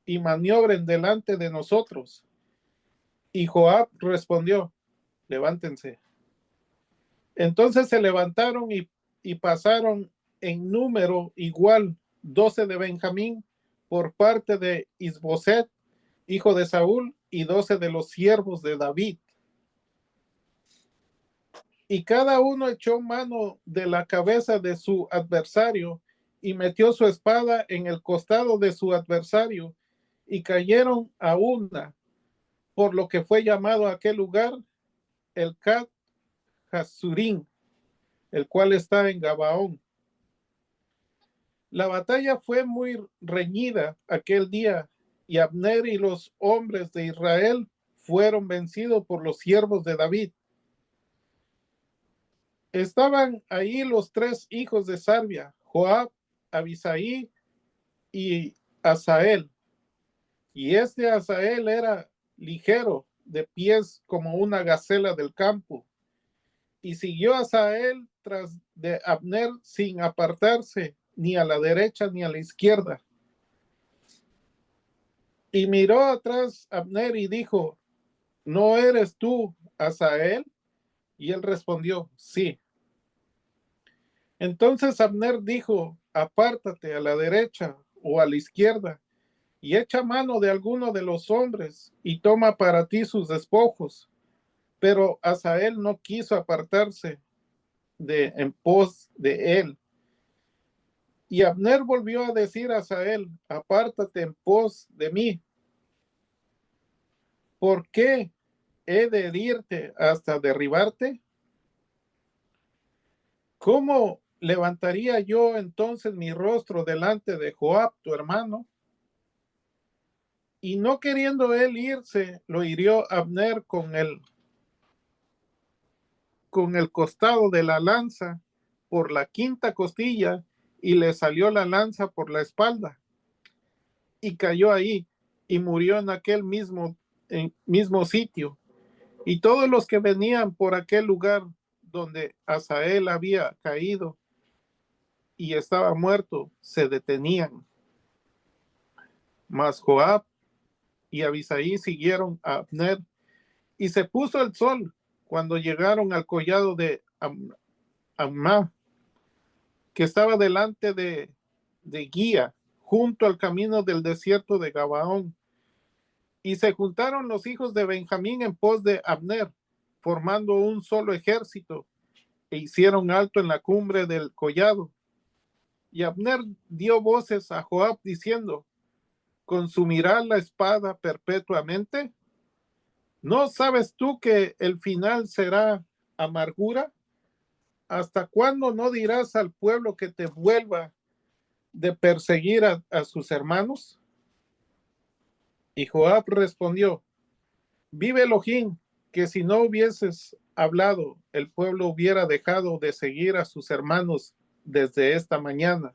y maniobren delante de nosotros. Y Joab respondió: levántense. Entonces se levantaron y pasaron en número igual 12 de Benjamín por parte de Isboset, hijo de Saúl, y 12 de los siervos de David. Y cada uno echó mano de la cabeza de su adversario y metió su espada en el costado de su adversario y cayeron a una, por lo que fue llamado aquel lugar el Cat Hasurín, el cual está en Gabaón. La batalla fue muy reñida aquel día, y Abner y los hombres de Israel fueron vencidos por los siervos de David. Estaban ahí los 3 hijos de Sarvia, Joab, Abisaí y Asael. Y Asael era ligero de pies como una gacela del campo. Y siguió Asael tras de Abner sin apartarse ni a la derecha ni a la izquierda. Y miró atrás Abner y dijo: ¿no eres tú Asael? Y él respondió: sí. Entonces Abner dijo: apártate a la derecha o a la izquierda y echa mano de alguno de los hombres y toma para ti sus despojos. Pero Asael no quiso apartarse en pos de él. Y Abner volvió a decir a Asael: apártate en pos de mí. ¿Por qué he de herirte hasta derribarte? ¿Cómo levantaría yo entonces mi rostro delante de Joab, tu hermano? Y no queriendo él irse, lo hirió Abner con el costado de la lanza por la 5ª costilla, y le salió la lanza por la espalda, y cayó ahí, y murió en aquel mismo sitio. Y todos los que venían por aquel lugar donde Asael había caído y estaba muerto, se detenían. Mas Joab y Abisaí siguieron a Abner, y se puso el sol cuando llegaron al collado de Ammah, que estaba delante de Guía, junto al camino del desierto de Gabaón. Y se juntaron los hijos de Benjamín en pos de Abner, formando un solo ejército, e hicieron alto en la cumbre del collado. Y Abner dio voces a Joab diciendo: ¿consumirá la espada perpetuamente? ¿No sabes tú que el final será amargura? ¿Hasta cuándo no dirás al pueblo que te vuelva de perseguir a sus hermanos? Y Joab respondió: vive Elohim, que si no hubieses hablado, el pueblo hubiera dejado de seguir a sus hermanos desde esta mañana.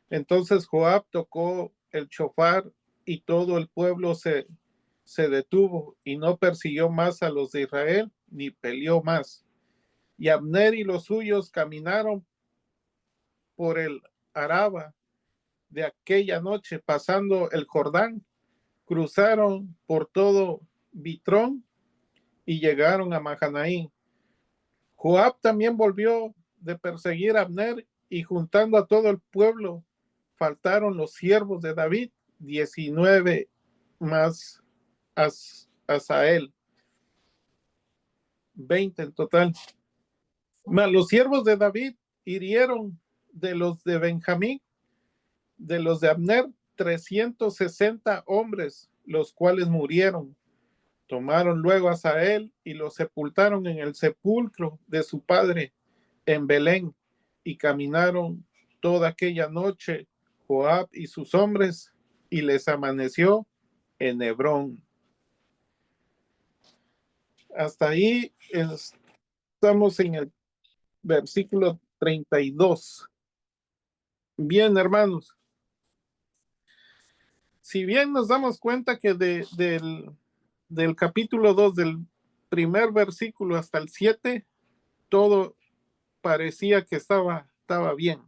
Entonces Joab tocó el shofar y todo el pueblo se detuvo y no persiguió más a los de Israel ni peleó más. Y Abner y los suyos caminaron por el Araba de aquella noche, pasando el Jordán, cruzaron por todo Bitrón y llegaron a Mahanaim. Joab también volvió de perseguir a Abner y juntando a todo el pueblo, faltaron los siervos de David, 19 más Asael, 20 en total. Mas los siervos de David hirieron de los de Benjamín, de los de Abner, 360 hombres, los cuales murieron. Tomaron luego a Asael y lo sepultaron en el sepulcro de su padre en Belén, y caminaron toda aquella noche Joab y sus hombres, y les amaneció en Hebrón. Hasta ahí estamos en el versículo 32. Bien, hermanos. Si bien nos damos cuenta que del capítulo 2, del primer versículo hasta el 7, todo parecía que estaba bien.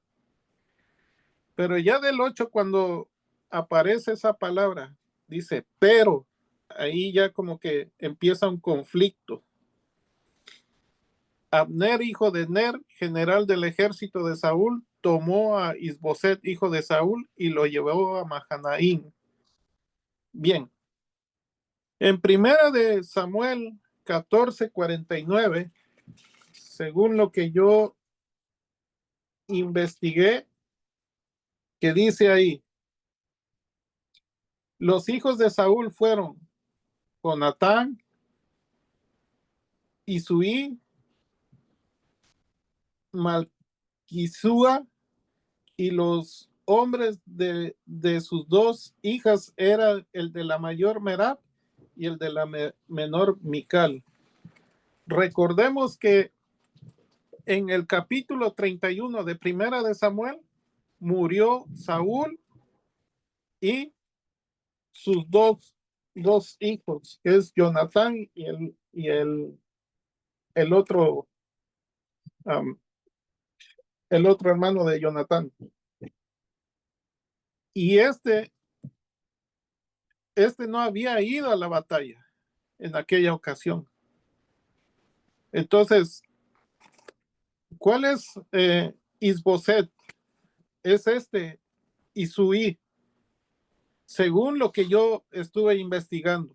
Pero ya del 8, cuando aparece esa palabra, dice, pero, ahí ya como que empieza un conflicto. Abner, hijo de Ner, general del ejército de Saúl, tomó a Isboset, hijo de Saúl, y lo llevó a Mahanaim. Bien. En primera de Samuel 14:49, según lo que yo investigué, que dice ahí, los hijos de Saúl fueron Jonatán, Isuí, Malquisúa, y los hombres de sus dos hijas eran el de la mayor Merab y el de la menor Mical. Recordemos que en el capítulo 31 de Primera de Samuel murió Saúl y sus dos hijos, que es Jonatán y el otro hermano de Jonatán. Y este no había ido a la batalla en aquella ocasión. Entonces, ¿cuál es Isboset? Es Isuí, según lo que yo estuve investigando.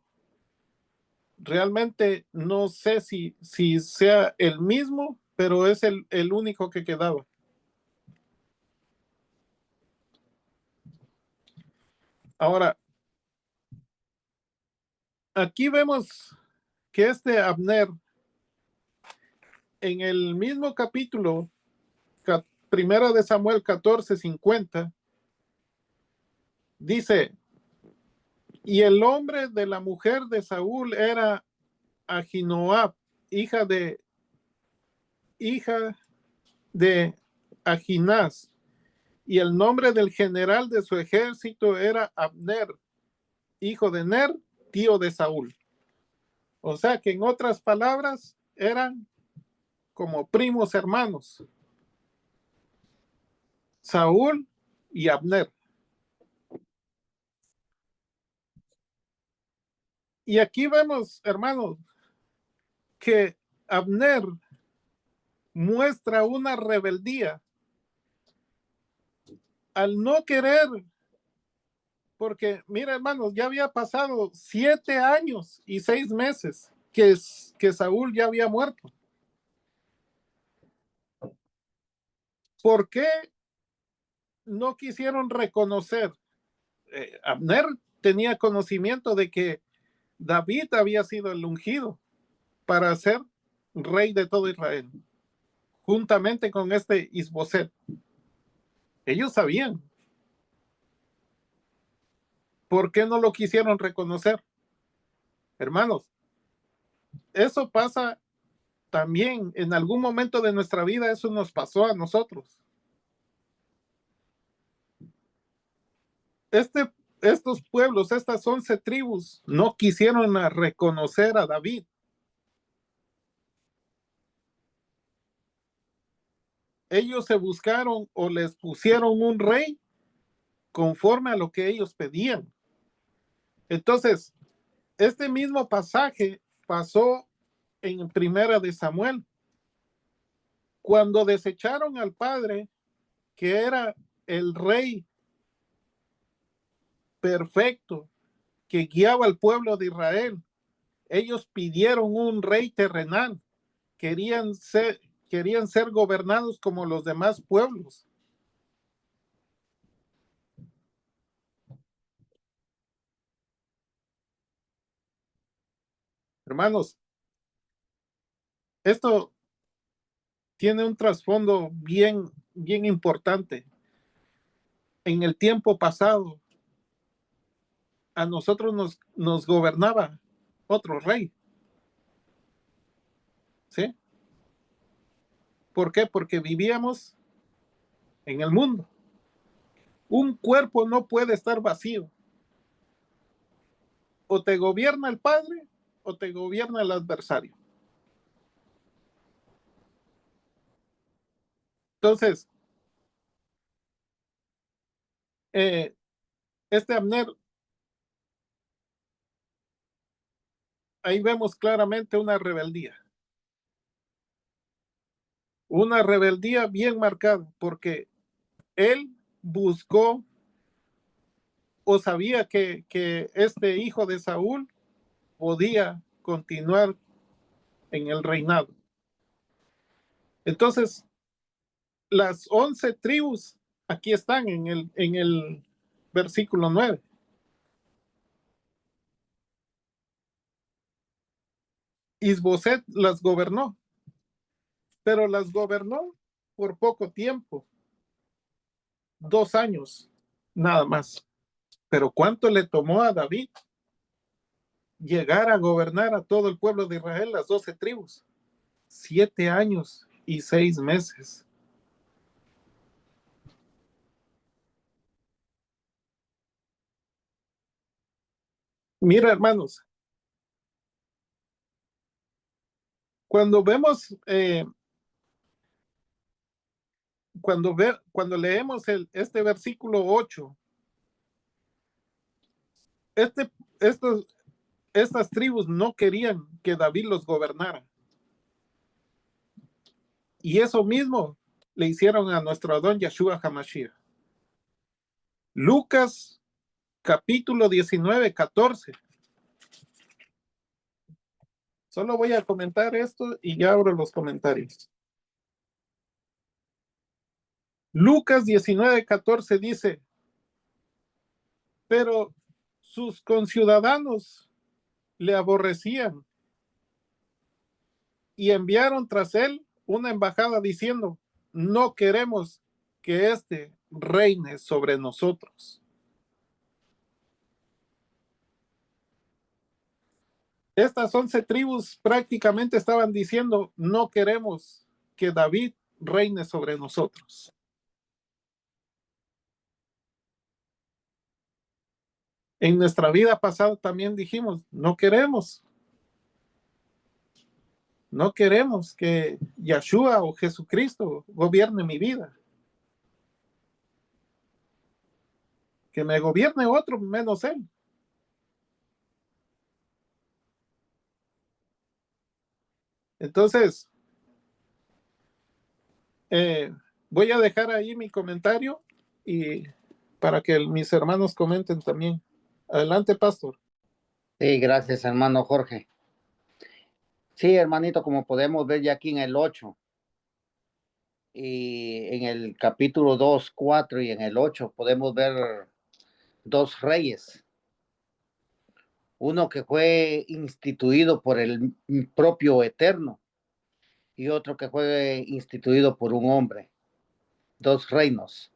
Realmente no sé si sea el mismo, pero es el único que quedaba. Ahora, aquí vemos que Abner, en el mismo capítulo, Primera de Samuel 14:50, dice, y el nombre de la mujer de Saúl era Ahinoam, hija de Ahinaz, y el nombre del general de su ejército era Abner, hijo de Ner, tío de Saúl. O sea que en otras palabras eran como primos hermanos, Saúl y Abner. Y aquí vemos, hermanos, que Abner muestra una rebeldía al no querer, porque mira, hermanos, ya había pasado 7 años y 6 meses que Saúl ya había muerto. ¿Por qué no quisieron reconocer? Abner tenía conocimiento de que David había sido el ungido para ser rey de todo Israel, juntamente con Isboset. Ellos sabían. ¿Por qué no lo quisieron reconocer? Hermanos, eso pasa también en algún momento de nuestra vida, eso nos pasó a nosotros. Estos pueblos, estas 11 tribus, no quisieron reconocer a David. Ellos se buscaron o les pusieron un rey conforme a lo que ellos pedían. Entonces, este mismo pasaje pasó en Primera de Samuel. Cuando desecharon al padre, que era el rey perfecto que guiaba al pueblo de Israel. Ellos pidieron un rey terrenal, querían ser gobernados como los demás pueblos. Hermanos, esto tiene un trasfondo bien importante. En el tiempo pasado, a nosotros nos gobernaba otro rey. ¿Sí? ¿Por qué? Porque vivíamos en el mundo. Un cuerpo no puede estar vacío. O te gobierna el padre o te gobierna el adversario. Entonces, este Abner, ahí vemos claramente una rebeldía. Una rebeldía bien marcada, porque él buscó o sabía que este hijo de Saúl podía continuar en el reinado. Entonces, las 11 tribus aquí están en el versículo 9. Isboset las gobernó, pero las gobernó por poco tiempo, 2 años, nada más. Pero ¿cuánto le tomó a David llegar a gobernar a todo el pueblo de Israel, las 12 tribus? 7 años y 6 meses. Mira, hermanos, cuando vemos, cuando leemos este versículo 8, estas tribus no querían que David los gobernara. Y eso mismo le hicieron a nuestro Adón Yeshua HaMashiach. Lucas capítulo 19, 14. Solo voy a comentar esto y ya abro los comentarios. Lucas 19, 14 dice, pero sus conciudadanos le aborrecían y enviaron tras él una embajada diciendo, no queremos que éste reine sobre nosotros. Estas 11 tribus prácticamente estaban diciendo, no queremos que David reine sobre nosotros. En nuestra vida pasada también dijimos, no queremos que Yeshua o Jesucristo gobierne mi vida. Que me gobierne otro menos él. Entonces, voy a dejar ahí mi comentario y para que mis hermanos comenten también. Adelante, pastor. Sí, gracias, hermano Jorge. Sí, hermanito, como podemos ver ya aquí en el 8 y en el capítulo 2, 4 y en el 8 podemos ver 2 reyes. Uno que fue instituido por el propio Eterno y otro que fue instituido por un hombre. 2 reinos,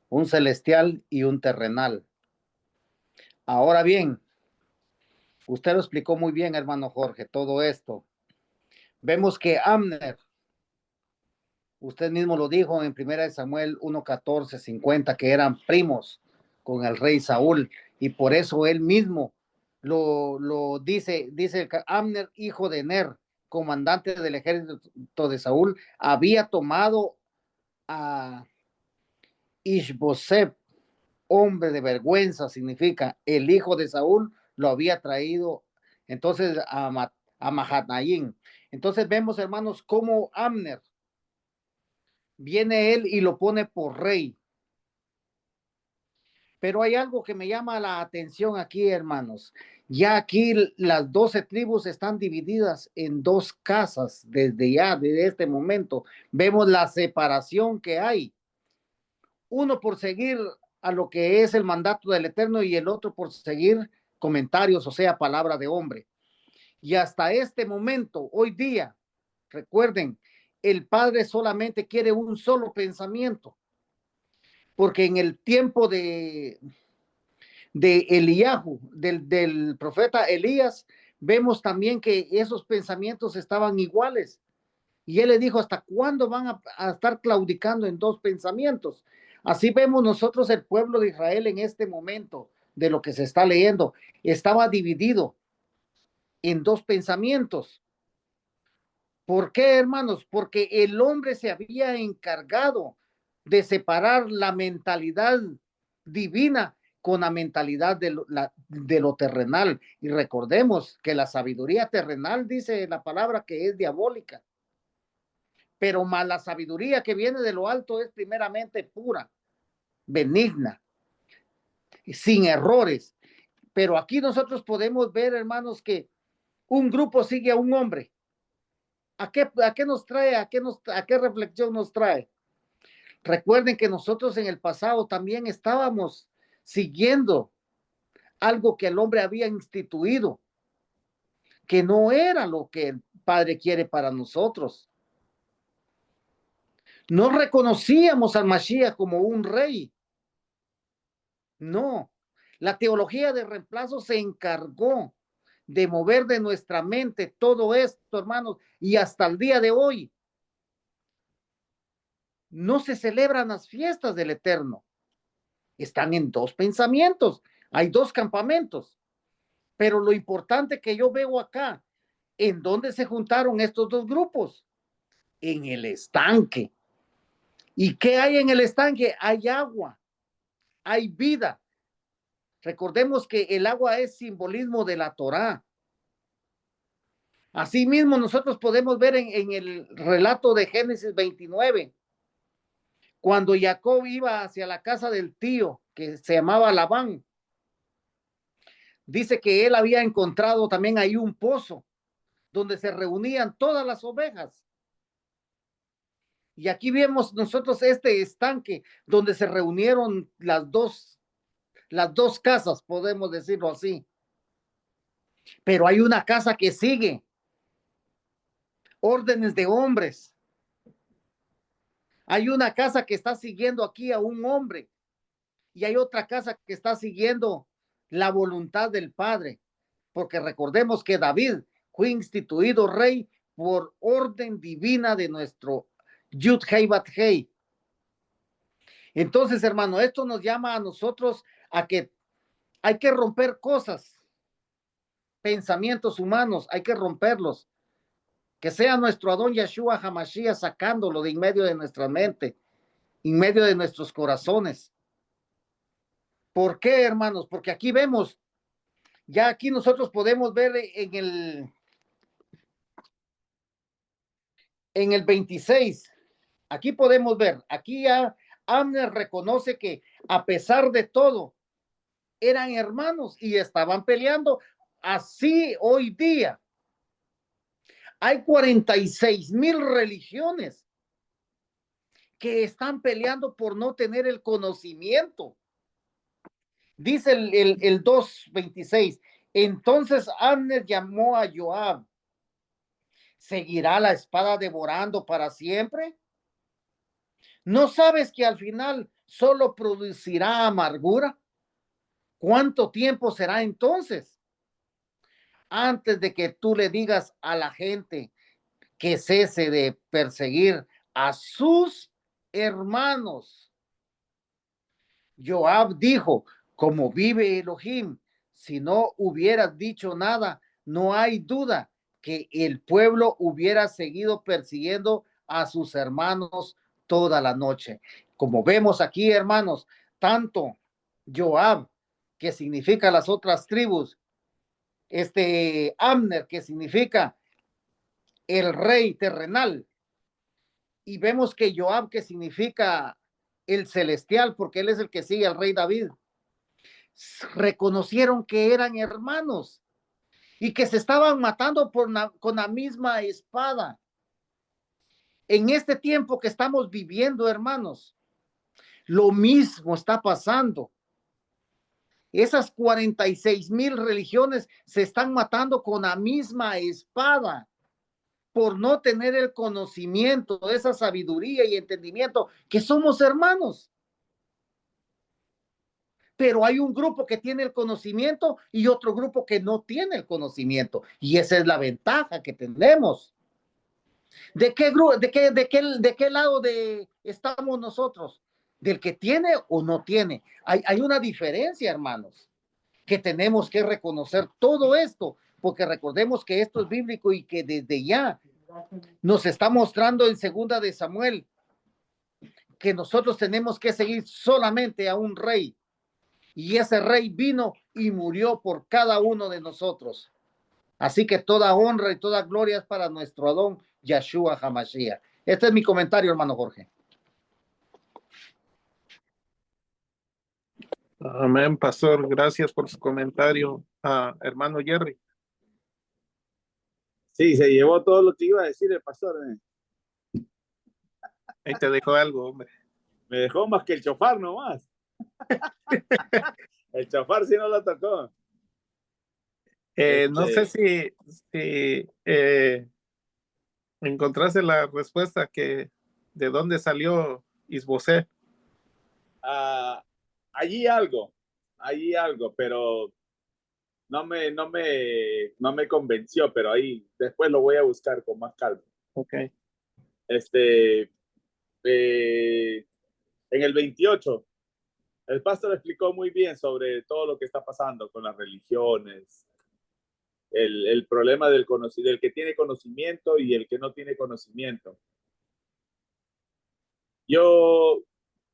un celestial y un terrenal. Ahora bien, usted lo explicó muy bien, hermano Jorge, todo esto. Vemos que Abner, usted mismo lo dijo en 1 Samuel 1:14, 50, que eran primos con el rey Saúl, y por eso él mismo lo dice Abner, hijo de Ner, comandante del ejército de Saúl, había tomado a Ishboset, hombre de vergüenza, significa el hijo de Saúl, lo había traído entonces a Mahanaim. Entonces vemos, hermanos, cómo Abner viene él y lo pone por rey. Pero hay algo que me llama la atención aquí, hermanos. Ya aquí las 12 tribus están divididas en 2 casas desde este momento. Vemos la separación que hay. Uno por seguir a lo que es el mandato del Eterno y el otro por seguir comentarios, o sea, palabra de hombre. Y hasta este momento, hoy día, recuerden, el Padre solamente quiere un solo pensamiento. Porque en el tiempo de Eliyahu, del profeta Elías, vemos también que esos pensamientos estaban iguales. Y él le dijo, ¿hasta cuándo van a estar claudicando en 2 pensamientos? Así vemos nosotros el pueblo de Israel en este momento de lo que se está leyendo. Estaba dividido en 2 pensamientos. ¿Por qué, hermanos? Porque el hombre se había encargado de separar la mentalidad divina con la mentalidad de lo terrenal. Y recordemos que la sabiduría terrenal dice la palabra que es diabólica. Pero más la sabiduría que viene de lo alto es primeramente pura, benigna, sin errores. Pero aquí nosotros podemos ver, hermanos, que un grupo sigue a un hombre. ¿A qué nos trae? ¿A qué reflexión nos trae? Recuerden que nosotros en el pasado también estábamos siguiendo algo que el hombre había instituido, que no era lo que el Padre quiere para nosotros. No reconocíamos al Mashiach como un rey. No, la teología de reemplazo se encargó de mover de nuestra mente todo esto, hermanos, y hasta el día de hoy no se celebran las fiestas del Eterno. Están en 2 pensamientos, hay 2 campamentos, pero lo importante que yo veo acá, ¿en dónde se juntaron estos 2 grupos? En el estanque. ¿Y qué hay en el estanque? Hay agua, hay vida. Recordemos que el agua es simbolismo de la Torá. Asimismo, nosotros podemos ver en el relato de Génesis 29, cuando Jacob iba hacia la casa del tío, que se llamaba Labán, dice que él había encontrado también ahí un pozo, donde se reunían todas las ovejas. Y aquí vemos nosotros este estanque, donde se reunieron las dos casas, podemos decirlo así. Pero hay una casa que sigue, órdenes de hombres. Hay una casa que está siguiendo aquí a un hombre y hay otra casa que está siguiendo la voluntad del Padre, porque recordemos que David fue instituido rey por orden divina de nuestro Yud Hei Bat Hei. Entonces, hermano, esto nos llama a nosotros a que hay que romper cosas, pensamientos humanos, hay que romperlos. Que sea nuestro Adón Yeshua Hamashiach sacándolo de en medio de nuestra mente, en medio de nuestros corazones. ¿Por qué, hermanos? Porque aquí vemos, ya aquí nosotros podemos ver en el 26, aquí podemos ver, aquí ya Abner reconoce que a pesar de todo, eran hermanos y estaban peleando. Así hoy día hay 46,000 religiones que están peleando por no tener el conocimiento. Dice el 2:26, entonces Abner llamó a Joab, ¿seguirá la espada devorando para siempre? ¿No sabes que al final solo producirá amargura? ¿Cuánto tiempo será entonces? Antes de que tú le digas a la gente que cese de perseguir a sus hermanos. Joab dijo, como vive Elohim, si no hubieras dicho nada, no hay duda que el pueblo hubiera seguido persiguiendo a sus hermanos toda la noche. Como vemos aquí, hermanos, tanto Joab, que significa las otras tribus, Abner, que significa el rey terrenal, y vemos que Joab, que significa el celestial, porque él es el que sigue al rey David, reconocieron que eran hermanos y que se estaban matando con la misma espada. En este tiempo que estamos viviendo, hermanos, lo mismo está pasando. Esas 46,000 religiones se están matando con la misma espada por no tener el conocimiento, esa sabiduría y entendimiento que somos hermanos. Pero hay un grupo que tiene el conocimiento y otro grupo que no tiene el conocimiento. Y esa es la ventaja que tenemos. ¿De qué lado estamos nosotros? ¿Del que tiene o no tiene? Hay una diferencia, hermanos, que tenemos que reconocer todo esto, porque recordemos que esto es bíblico y que desde ya nos está mostrando en 2 de Samuel que nosotros tenemos que seguir solamente a un rey. Y ese rey vino y murió por cada uno de nosotros. Así que toda honra y toda gloria es para nuestro Adón Yahshua HaMashiach. Este es mi comentario, hermano Jorge. Amén, pastor. Gracias por su comentario. Hermano Jerry. Sí, se llevó todo lo que iba a decir el pastor. Ahí te dejo algo, hombre. Me dejó más que el chofar nomás. El chofar sí no lo tocó. No sé si encontraste la respuesta de dónde salió Isboset. Allí algo, pero no me convenció, pero ahí después lo voy a buscar con más calma. Ok. En el 28, el pastor explicó muy bien sobre todo lo que está pasando con las religiones, el problema del que tiene conocimiento y el que no tiene conocimiento.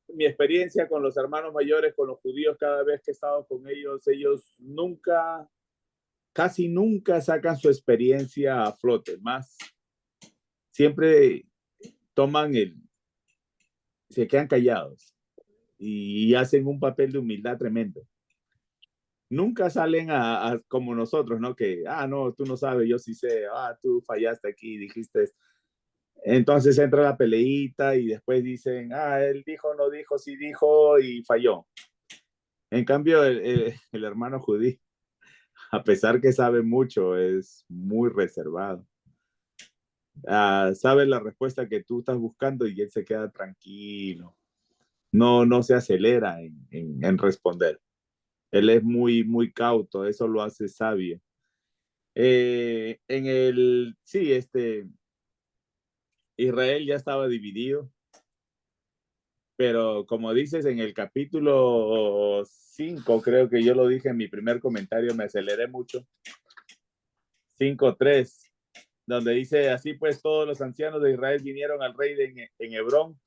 Mi experiencia con los hermanos mayores, con los judíos, cada vez que he estado con ellos casi nunca sacan su experiencia a flote, más siempre se quedan callados y hacen un papel de humildad tremendo. Nunca salen como nosotros, ¿no? Que, no, tú no sabes, yo sí sé, tú fallaste aquí, dijiste. Entonces entra la peleita y después dicen, él dijo, no dijo, sí dijo y falló. En cambio, el hermano judío, a pesar que sabe mucho, es muy reservado. Sabe la respuesta que tú estás buscando y él se queda tranquilo. No se acelera en responder. Él es muy, muy cauto, eso lo hace sabio. Israel ya estaba dividido, pero como dices en el capítulo 5, creo que yo lo dije en mi primer comentario, me aceleré mucho, 5:3, donde dice, así pues todos los ancianos de Israel vinieron al rey en Hebrón,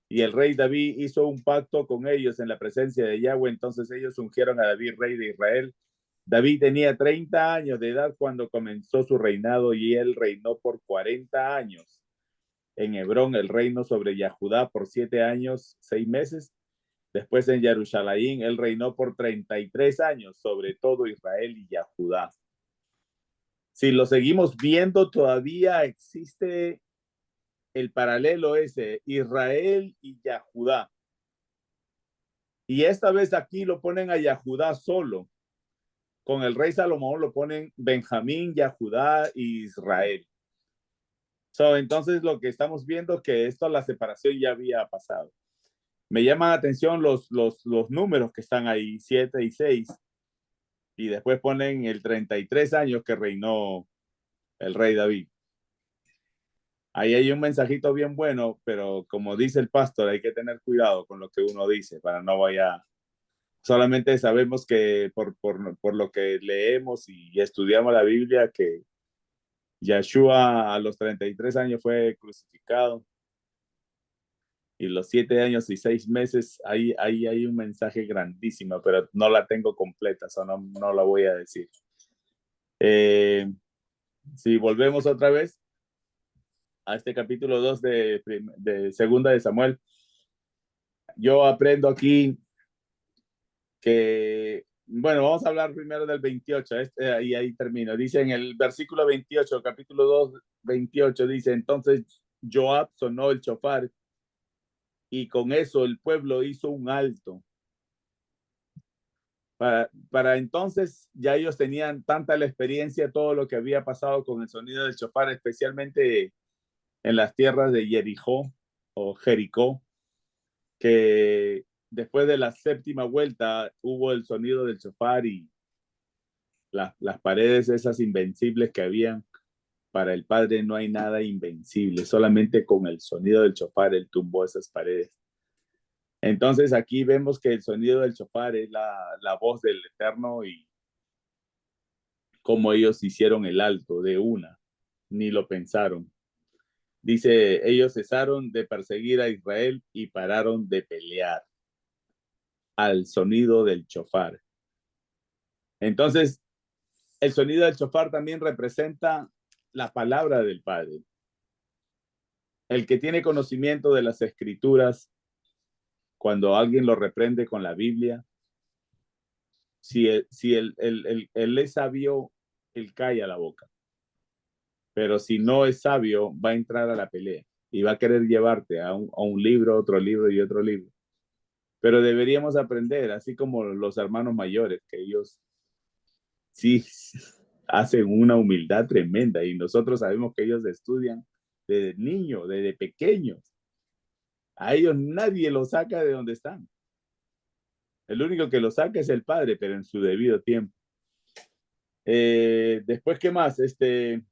y el rey David hizo un pacto con ellos en la presencia de Yahweh. Entonces ellos ungieron a David rey de Israel. David tenía 30 años de edad cuando comenzó su reinado y él reinó por 40 años. En Hebrón el reino sobre Yahudá por 7 años, 6 meses. Después en Jerusalén él reinó por 33 años sobre todo Israel y Yahudá. Si lo seguimos viendo, todavía existe el paralelo ese, Israel y Yahudá. Y esta vez aquí lo ponen a Yahudá solo. Con el rey Salomón lo ponen Benjamín, Yahudá y Israel. Entonces lo que estamos viendo que la separación ya había pasado. Me llaman la atención los números que están ahí, 7 y 6. Y después ponen el 33 años que reinó el rey David. Ahí hay un mensajito bien bueno, pero como dice el pastor, hay que tener cuidado con lo que uno dice para no vaya. Solamente sabemos que por lo que leemos y estudiamos la Biblia, que Yahshua a los 33 años fue crucificado y los 7 años y 6 meses, ahí hay un mensaje grandísimo, pero no la tengo completa, no la voy a decir. Si volvemos otra vez. a este capítulo 2 de Segunda de Samuel, yo aprendo aquí que, bueno, vamos a hablar primero del 28, y ahí termino. Dice en el versículo 28, capítulo 2, 28, dice, entonces Joab sonó el chofar y con eso el pueblo hizo un alto. Para entonces ya ellos tenían tanta la experiencia, todo lo que había pasado con el sonido del chofar, especialmente en las tierras de Jericó o Jericó, que después de la séptima vuelta hubo el sonido del chofar y las paredes esas invencibles que habían. Para el Padre no hay nada invencible, solamente con el sonido del chofar él tumbó esas paredes. Entonces aquí vemos que el sonido del chofar es la voz del Eterno y cómo ellos hicieron el alto de una, ni lo pensaron. Dice, ellos cesaron de perseguir a Israel y pararon de pelear al sonido del chofar. Entonces, el sonido del chofar también representa la palabra del Padre. El que tiene conocimiento de las escrituras, cuando alguien lo reprende con la Biblia, si él es sabio, él calla la boca. Pero si no es sabio, va a entrar a la pelea y va a querer llevarte a un libro, otro libro y otro libro. Pero deberíamos aprender, así como los hermanos mayores, que ellos sí hacen una humildad tremenda y nosotros sabemos que ellos estudian desde niños, desde pequeños. A ellos nadie los saca de donde están. El único que los saca es el Padre, pero en su debido tiempo. Después, ¿qué más? Sí,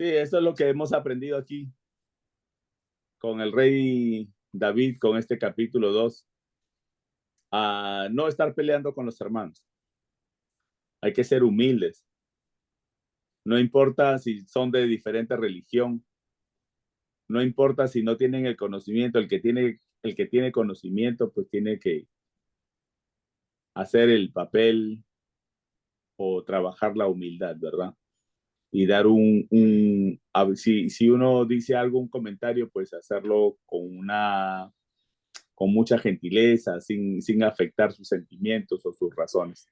eso es lo que hemos aprendido aquí con el rey David, con este capítulo 2, a no estar peleando con los hermanos. Hay que ser humildes. No importa si son de diferente religión, no importa si no tienen el conocimiento, el que tiene conocimiento, pues tiene que hacer el papel o trabajar la humildad, ¿verdad? Y dar si uno dice algo, un comentario, pues hacerlo con mucha gentileza, sin afectar sus sentimientos o sus razones.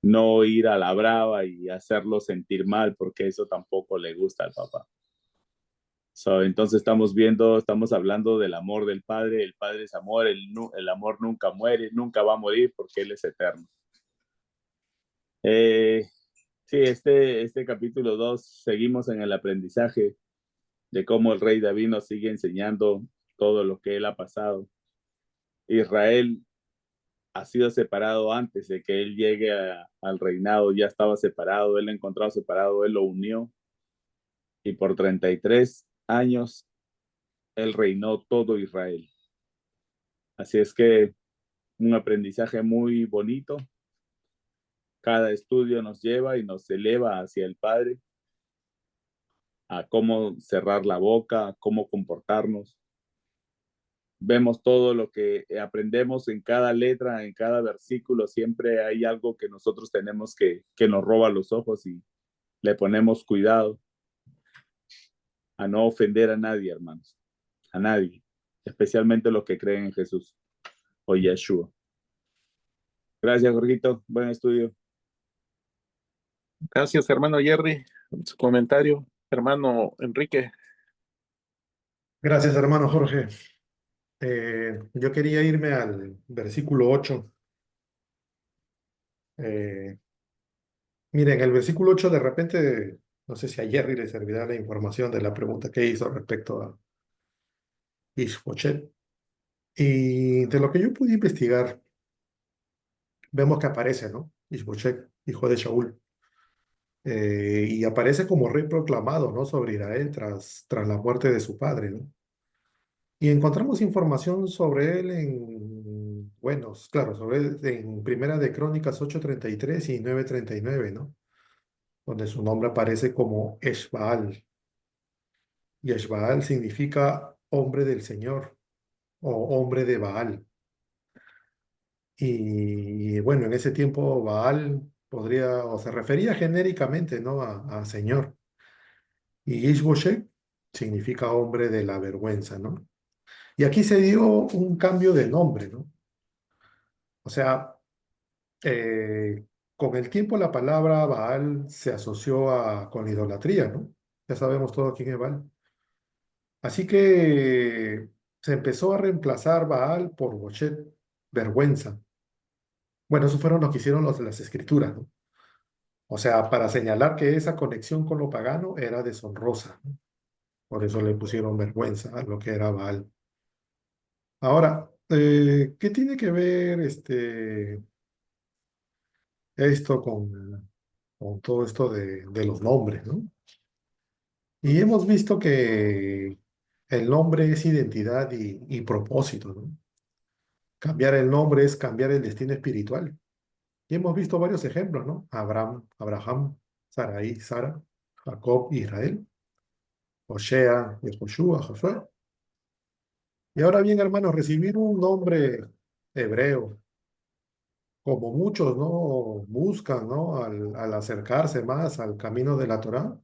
No ir a la brava y hacerlo sentir mal, porque eso tampoco le gusta al papá. Entonces estamos hablando del amor del Padre. El Padre es amor, el amor nunca muere, nunca va a morir porque Él es eterno. Sí, este capítulo 2, seguimos en el aprendizaje de cómo el rey David nos sigue enseñando todo lo que él ha pasado. Israel ha sido separado antes de que él llegue al reinado, ya estaba separado, él lo encontró separado, él lo unió y por 33 años él reinó todo Israel. Así es que un aprendizaje muy bonito. Cada estudio nos lleva y nos eleva hacia el Padre, a cómo cerrar la boca, a cómo comportarnos. Vemos todo lo que aprendemos en cada letra, en cada versículo. Siempre hay algo que nosotros tenemos que nos roba los ojos y le ponemos cuidado a no ofender a nadie, hermanos, a nadie, especialmente los que creen en Jesús o Yeshua. Gracias, Jorgito. Buen estudio. Gracias, hermano Jerry, por su comentario. Hermano Enrique. Gracias, hermano Jorge. Yo quería irme al versículo 8. Miren, el versículo 8 de repente, no sé si a Jerry le servirá la información de la pregunta que hizo respecto a Ishbosheth. Y de lo que yo pude investigar, vemos que aparece, ¿no? Ishbosheth, hijo de Shaul. Y aparece como rey proclamado, ¿no? Sobre Israel tras la muerte de su padre, ¿no? Y encontramos información sobre él bueno, claro, sobre él en Primera de Crónicas 8:33 y 9:39, ¿no? Donde su nombre aparece como Eshbaal. Y Eshbaal significa hombre del Señor o hombre de Baal. Y bueno, en ese tiempo Baal podría, o se refería genéricamente, ¿no? A Señor. Y Ishbosheth significa hombre de la vergüenza, ¿no? Y aquí se dio un cambio de nombre, ¿no? O sea, eh, con el tiempo la palabra Baal se asoció con la idolatría, ¿no? Ya sabemos todo quién es Baal. Así que se empezó a reemplazar Baal por Boshet, vergüenza. Bueno, eso fueron lo que hicieron las escrituras, ¿no? O sea, para señalar que esa conexión con lo pagano era deshonrosa, ¿no? Por eso le pusieron vergüenza a lo que era Baal. Ahora, ¿qué tiene que ver esto con todo esto de los nombres, ¿no? Y hemos visto que el nombre es identidad y propósito, ¿no? Cambiar el nombre es cambiar el destino espiritual. Y hemos visto varios ejemplos, ¿no? Abraham, Sarai, Sara, Jacob, Israel, Osea, Yehoshua, Josué. Y ahora bien, hermanos, recibir un nombre hebreo, como muchos, ¿no? Buscan, ¿no? Al acercarse más al camino de la Torá,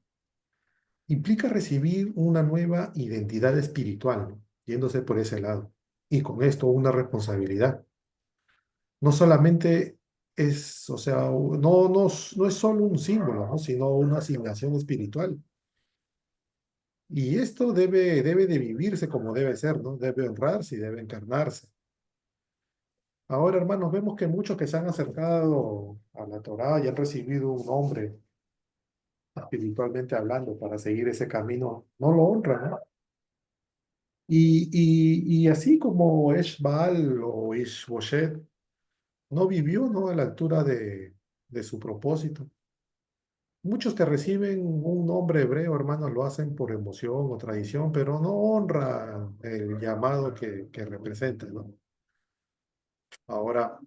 implica recibir una nueva identidad espiritual, ¿no? Yéndose por ese lado. Y con esto una responsabilidad. No solamente es, o sea, no es solo un símbolo, ¿no? Sino una asignación espiritual. Y esto debe de vivirse como debe ser, ¿no? Debe honrarse y debe encarnarse. Ahora, hermanos, vemos que muchos que se han acercado a la Torá y han recibido un nombre espiritualmente hablando para seguir ese camino, no lo honran, ¿no? Y así como Eshbaal o Ishboshet no vivió, ¿no? A la altura de su propósito. Muchos que reciben un nombre hebreo, hermanos, lo hacen por emoción o tradición, pero no honra el llamado que representa, ¿no? Ahora,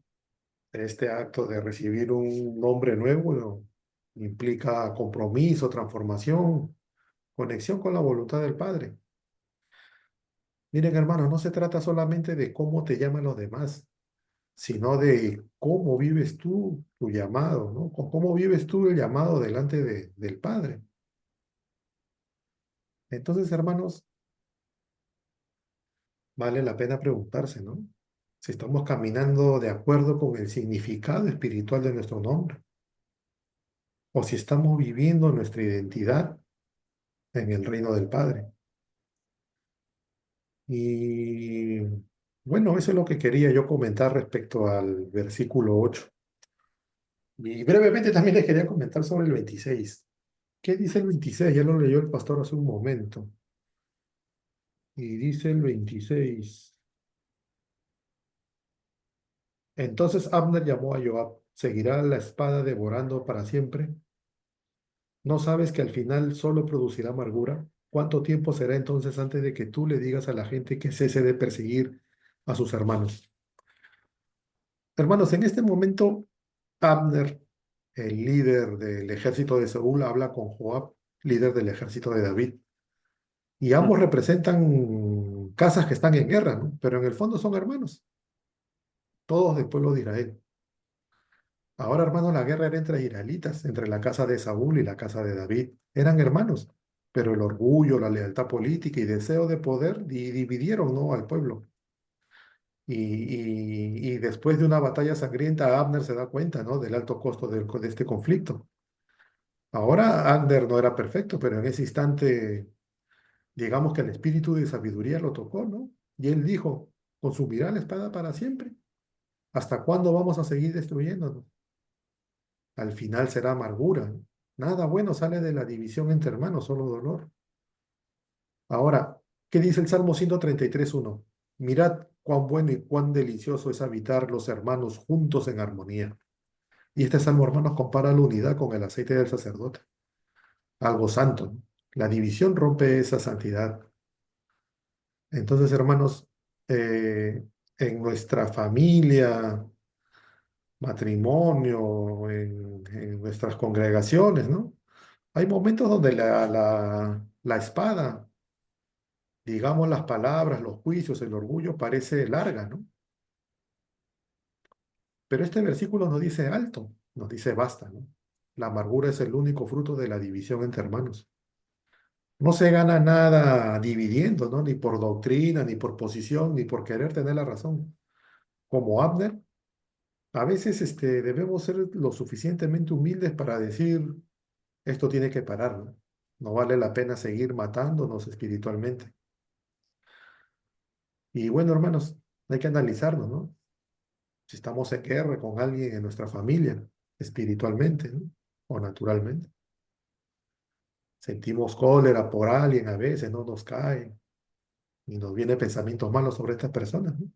este acto de recibir un nombre nuevo, ¿no? Implica compromiso, transformación, conexión con la voluntad del Padre. Miren, hermanos, no se trata solamente de cómo te llaman los demás, sino de cómo vives tú tu llamado, ¿no? Cómo vives tú el llamado delante del Padre. Entonces, hermanos, vale la pena preguntarse, ¿no? Si estamos caminando de acuerdo con el significado espiritual de nuestro nombre, o si estamos viviendo nuestra identidad en el reino del Padre. Y bueno, eso es lo que quería yo comentar respecto al versículo 8. Y brevemente también les quería comentar sobre el 26. ¿Qué dice el 26? Ya lo leyó el pastor hace un momento. Y dice el 26. Entonces Abner llamó a Joab. ¿Seguirá la espada devorando para siempre? ¿No sabes que al final solo producirá amargura? ¿Cuánto tiempo será entonces antes de que tú le digas a la gente que cese de perseguir a sus hermanos? Hermanos, en este momento, Abner, el líder del ejército de Saúl, habla con Joab, líder del ejército de David. Y ambos representan casas que están en guerra, ¿no? Pero en el fondo son hermanos, todos del pueblo de Israel. Ahora, hermanos, la guerra era entre israelitas, entre la casa de Saúl y la casa de David. Eran hermanos, pero el orgullo, la lealtad política y deseo de poder dividieron, ¿no? Al pueblo. Y después de una batalla sangrienta, Abner se da cuenta, ¿no? Del alto costo de este conflicto. Ahora, Abner no era perfecto, pero en ese instante, digamos que el espíritu de sabiduría lo tocó, ¿no? Y él dijo, ¿consumirá la espada para siempre? ¿Hasta cuándo vamos a seguir destruyéndonos? Al final será amargura, ¿no? Nada bueno sale de la división entre hermanos, solo dolor. Ahora, ¿qué dice el Salmo 133:1? Mirad cuán bueno y cuán delicioso es habitar los hermanos juntos en armonía. Y este salmo, hermanos, compara la unidad con el aceite del sacerdote, algo santo, ¿no? La división rompe esa santidad. Entonces, hermanos, en nuestra familia, matrimonio, en nuestras congregaciones, ¿no? Hay momentos donde la espada, digamos las palabras, los juicios, el orgullo parece larga, ¿no? Pero este versículo nos dice alto, nos dice basta, ¿no? La amargura es el único fruto de la división entre hermanos. No se gana nada dividiendo, ¿no? Ni por doctrina, ni por posición, ni por querer tener la razón. Como Abner, a veces debemos ser lo suficientemente humildes para decir, esto tiene que parar, ¿no? No vale la pena seguir matándonos espiritualmente. Y bueno, hermanos, hay que analizarnos, ¿no? Si estamos en guerra con alguien en nuestra familia, espiritualmente, ¿no? O naturalmente. Sentimos cólera por alguien a veces, no nos cae, y nos vienen pensamientos malos sobre estas personas, ¿no?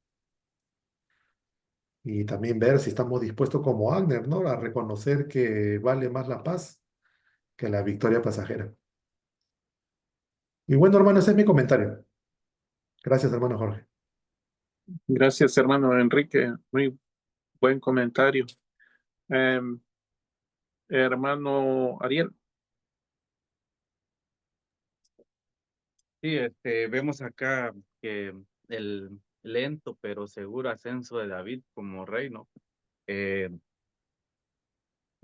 Y también ver si estamos dispuestos como Agner, ¿no? A reconocer que vale más la paz que la victoria pasajera. Y bueno, hermano, ese es mi comentario. Gracias, hermano Jorge. Gracias, hermano Enrique. Muy buen comentario. Em, Hermano Ariel. Sí, vemos acá que el lento pero seguro ascenso de David como rey, ¿no? Eh,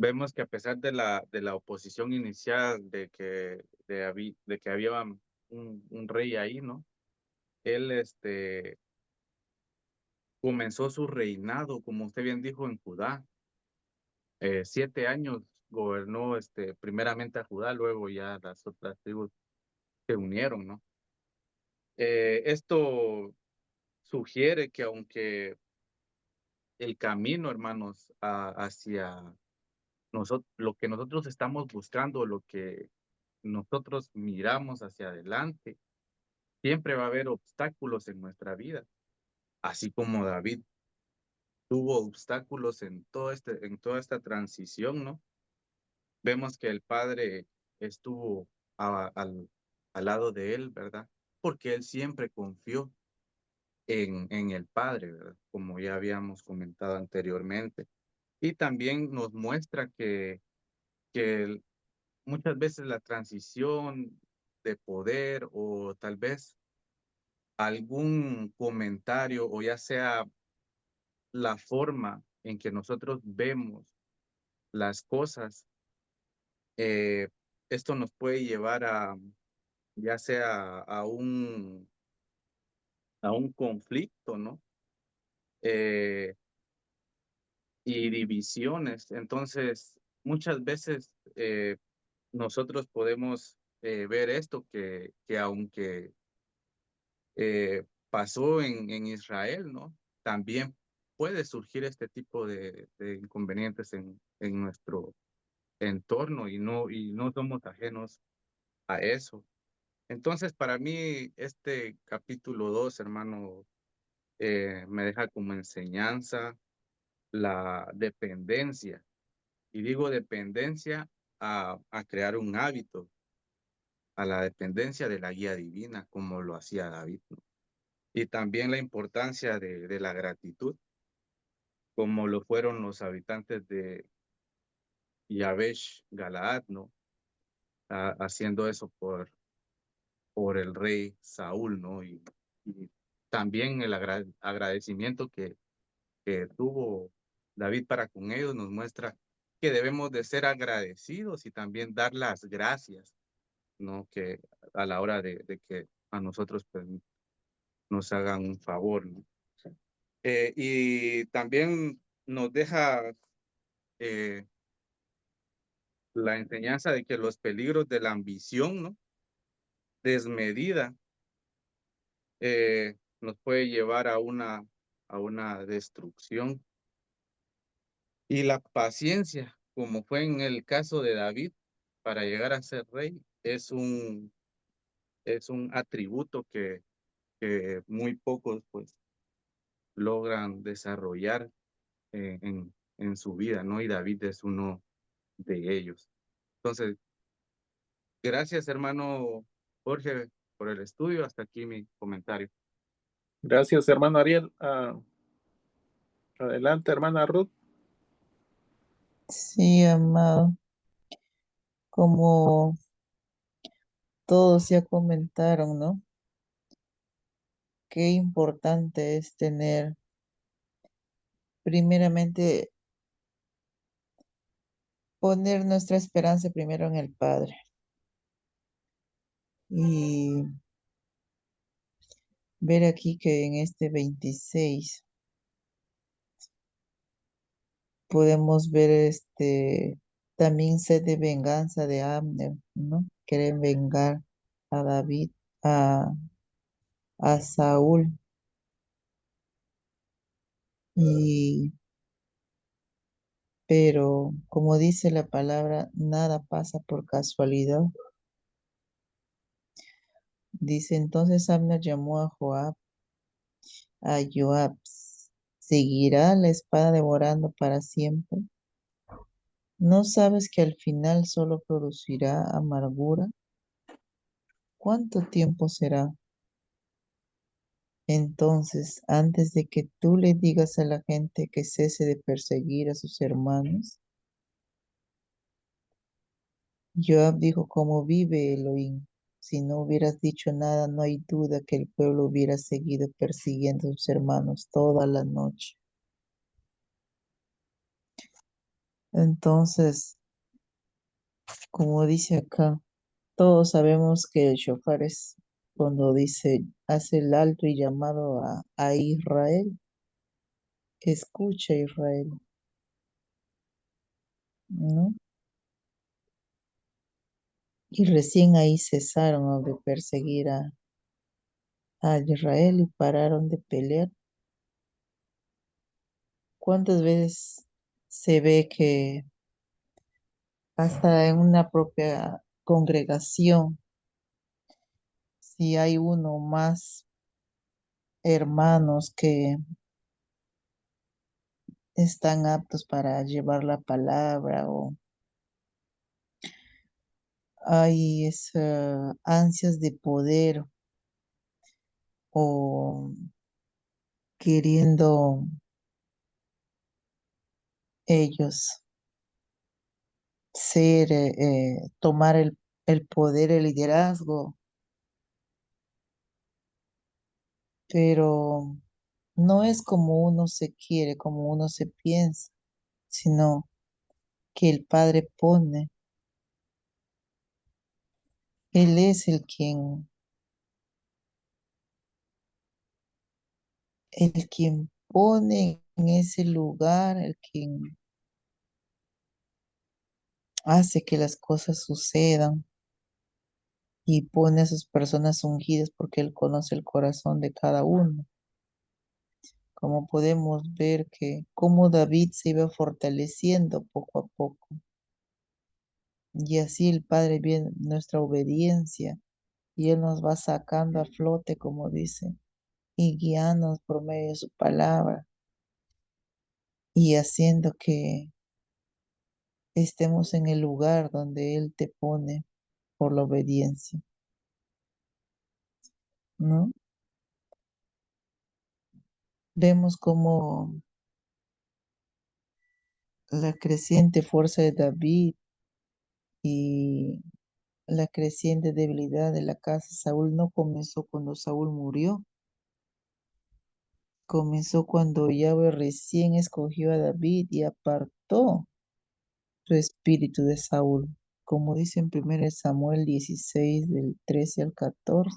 Vemos que a pesar de la oposición inicial de que había un rey ahí, ¿no? Él comenzó su reinado, como usted bien dijo, en Judá. 7 años gobernó primeramente a Judá, luego ya las otras tribus se unieron, ¿no? Esto sugiere que aunque el camino, hermanos, hacia nosotros, lo que nosotros estamos buscando, lo que nosotros miramos hacia adelante, siempre va a haber obstáculos en nuestra vida, así como David tuvo obstáculos en toda esta transición, ¿no? Vemos que el Padre estuvo al lado de él, ¿verdad? Porque él siempre confió en el Padre, ¿verdad? Como ya habíamos comentado anteriormente. Y también nos muestra que muchas veces la transición de poder o tal vez algún comentario o ya sea la forma en que nosotros vemos las cosas, eh, esto nos puede llevar a ya sea a un conflicto, ¿no? Eh, y divisiones. Entonces, muchas veces nosotros podemos ver esto que aunque pasó en Israel, ¿no? También puede surgir este tipo de inconvenientes en nuestro entorno y no somos ajenos a eso. Entonces, para mí, este capítulo 2, hermano, me deja como enseñanza la dependencia. Y digo dependencia a crear un hábito, a la dependencia de la guía divina, como lo hacía David, ¿no? Y también la importancia de la gratitud, como lo fueron los habitantes de Yabesh Galaad, ¿no? Haciendo eso por el rey Saúl, ¿no? Y también el agradecimiento que tuvo David para con ellos nos muestra que debemos de ser agradecidos y también dar las gracias, ¿no? Que a la hora de que a nosotros pues, nos hagan un favor, ¿no? Y también nos deja eh, la enseñanza de que los peligros de la ambición, ¿no? Desmedida nos puede llevar a una destrucción. Y la paciencia, como fue en el caso de David, para llegar a ser rey, es un atributo que muy pocos pues logran desarrollar en su vida, ¿no? Y David es uno de ellos. Entonces, gracias, hermano Jorge, por el estudio. Hasta aquí mi comentario. Gracias, hermano Ariel. Adelante, hermana Ruth. Sí, amado, como todos ya comentaron, ¿no? Qué importante es tener, primeramente, poner nuestra esperanza primero en el Padre. Y ver aquí que en este 26 podemos ver también sed de venganza de Abner, ¿no? Quieren vengar a David, a, a Saúl. Y, pero como dice la palabra, nada pasa por casualidad. Dice entonces Abner llamó a Joab, ¿seguirá la espada devorando para siempre? ¿No sabes que al final solo producirá amargura? ¿Cuánto tiempo será? Entonces, antes de que tú le digas a la gente que cese de perseguir a sus hermanos, Joab dijo, como vive Elohim, si no hubieras dicho nada, no hay duda que el pueblo hubiera seguido persiguiendo a sus hermanos toda la noche. Entonces, como dice acá, todos sabemos que el shofar es cuando dice, hace el alto y llamado a Israel, escucha Israel, ¿no? Y recién ahí cesaron, ¿no?, de perseguir a Israel y pararon de pelear. ¿Cuántas veces se ve que hasta en una propia congregación, si hay uno o más hermanos que están aptos para llevar la palabra o hay ansias de poder o queriendo ellos tomar el poder, el liderazgo, pero no es como uno se quiere, como uno se piensa, sino que el Padre pone, Él es el quien pone en ese lugar, el quien hace que las cosas sucedan y pone a sus personas ungidas porque Él conoce el corazón de cada uno. Como podemos ver que cómo David se iba fortaleciendo poco a poco. Y así el Padre ve nuestra obediencia y Él nos va sacando a flote, como dice, y guiándonos por medio de su palabra y haciendo que estemos en el lugar donde Él te pone por la obediencia, ¿no? Vemos como la creciente fuerza de David y la creciente debilidad de la casa de Saúl no comenzó cuando Saúl murió, comenzó cuando Yahweh recién escogió a David y apartó su espíritu de Saúl, como dice en 1 Samuel 16, del 13 al 14.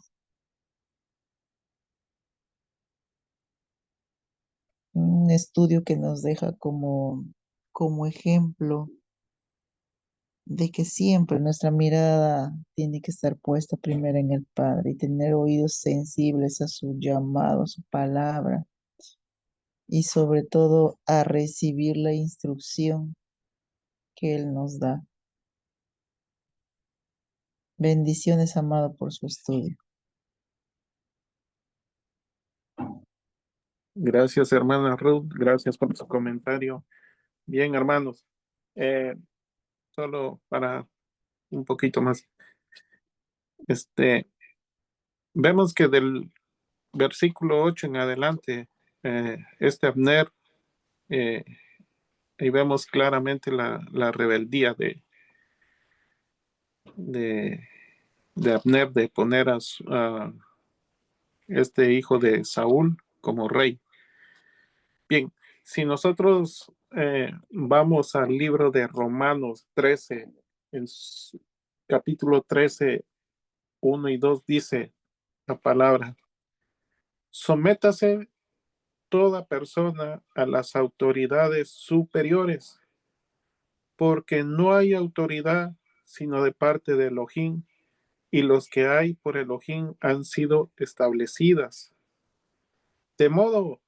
Un estudio que nos deja como ejemplo de que siempre nuestra mirada tiene que estar puesta primero en el Padre y tener oídos sensibles a su llamado, a su palabra y sobre todo a recibir la instrucción que Él nos da. Bendiciones, amado, por su estudio. Gracias, hermana Ruth. Gracias por su comentario. Bien, hermanos. eh, Solo para un poquito más. Vemos que del versículo 8 en adelante, Abner, eh, y vemos claramente la rebeldía de, de Abner de poner a este hijo de Saúl como rey. Bien, si nosotros vamos al libro de Romanos 13, en capítulo 13, 1 y 2 dice la palabra: sométase toda persona a las autoridades superiores, porque no hay autoridad sino de parte de Elohim, y los que hay por Elohim han sido establecidas. De modo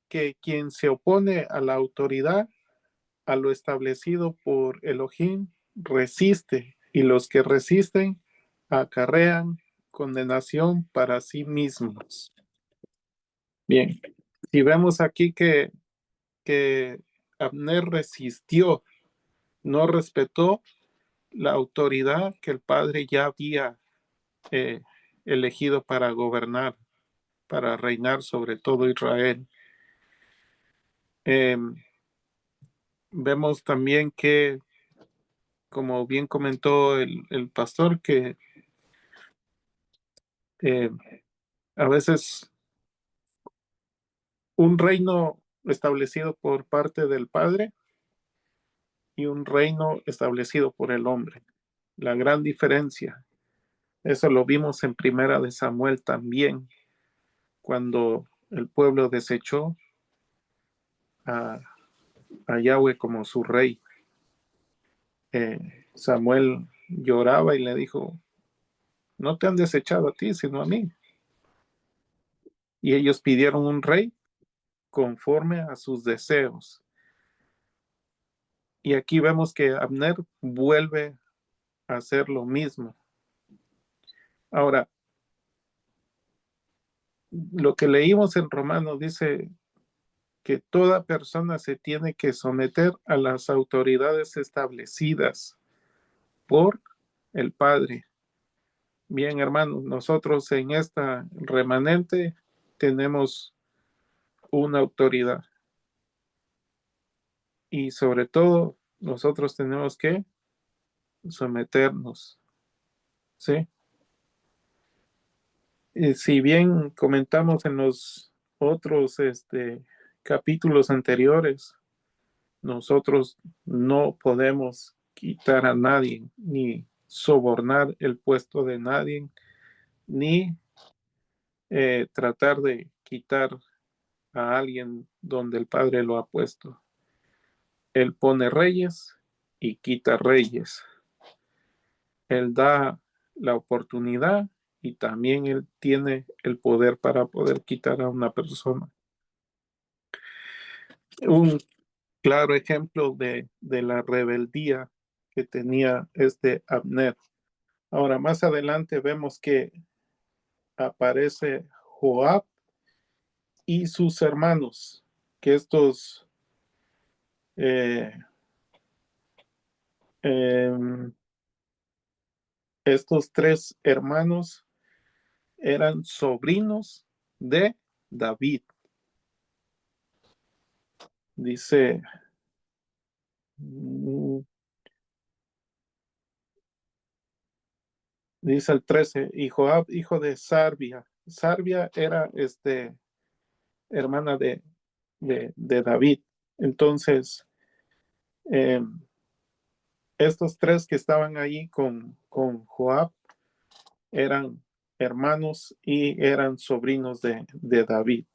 que quien se opone a la autoridad, a lo establecido por Elohim, resiste, y los que resisten acarrean condenación para sí mismos. Bien, si vemos aquí que Abner resistió, no respetó la autoridad que el padre ya había elegido para gobernar, para reinar sobre todo Israel. Vemos también que, como bien comentó el pastor, que a veces un reino establecido por parte del Padre y un reino establecido por el hombre. La gran diferencia. Eso lo vimos en Primera de Samuel también, cuando el pueblo desechó a, a Yahweh como su rey. Samuel lloraba y le dijo: no te han desechado a ti, sino a mí. Y ellos pidieron un rey conforme a sus deseos. Y aquí vemos que Abner vuelve a hacer lo mismo. Ahora, lo que leímos en Romanos dice que toda persona se tiene que someter a las autoridades establecidas por el Padre. Bien, hermanos, nosotros en esta remanente tenemos una autoridad, y sobre todo nosotros tenemos que someternos, ¿sí? Si bien comentamos en los otros capítulos anteriores, nosotros no podemos quitar a nadie, ni sobornar el puesto de nadie, ni tratar de quitar a alguien donde el Padre lo ha puesto. Él pone reyes y quita reyes. Él da la oportunidad y también Él tiene el poder para poder quitar a una persona. Un claro ejemplo de la rebeldía que tenía Abner. Ahora, más adelante vemos que aparece Joab y sus hermanos, que eh, eh, estos tres hermanos eran sobrinos de David. Dice, dice el 13, y Joab, hijo de Sarvia. Sarvia era hermana de David. Entonces, estos tres que estaban ahí con Joab eran hermanos y eran sobrinos de David.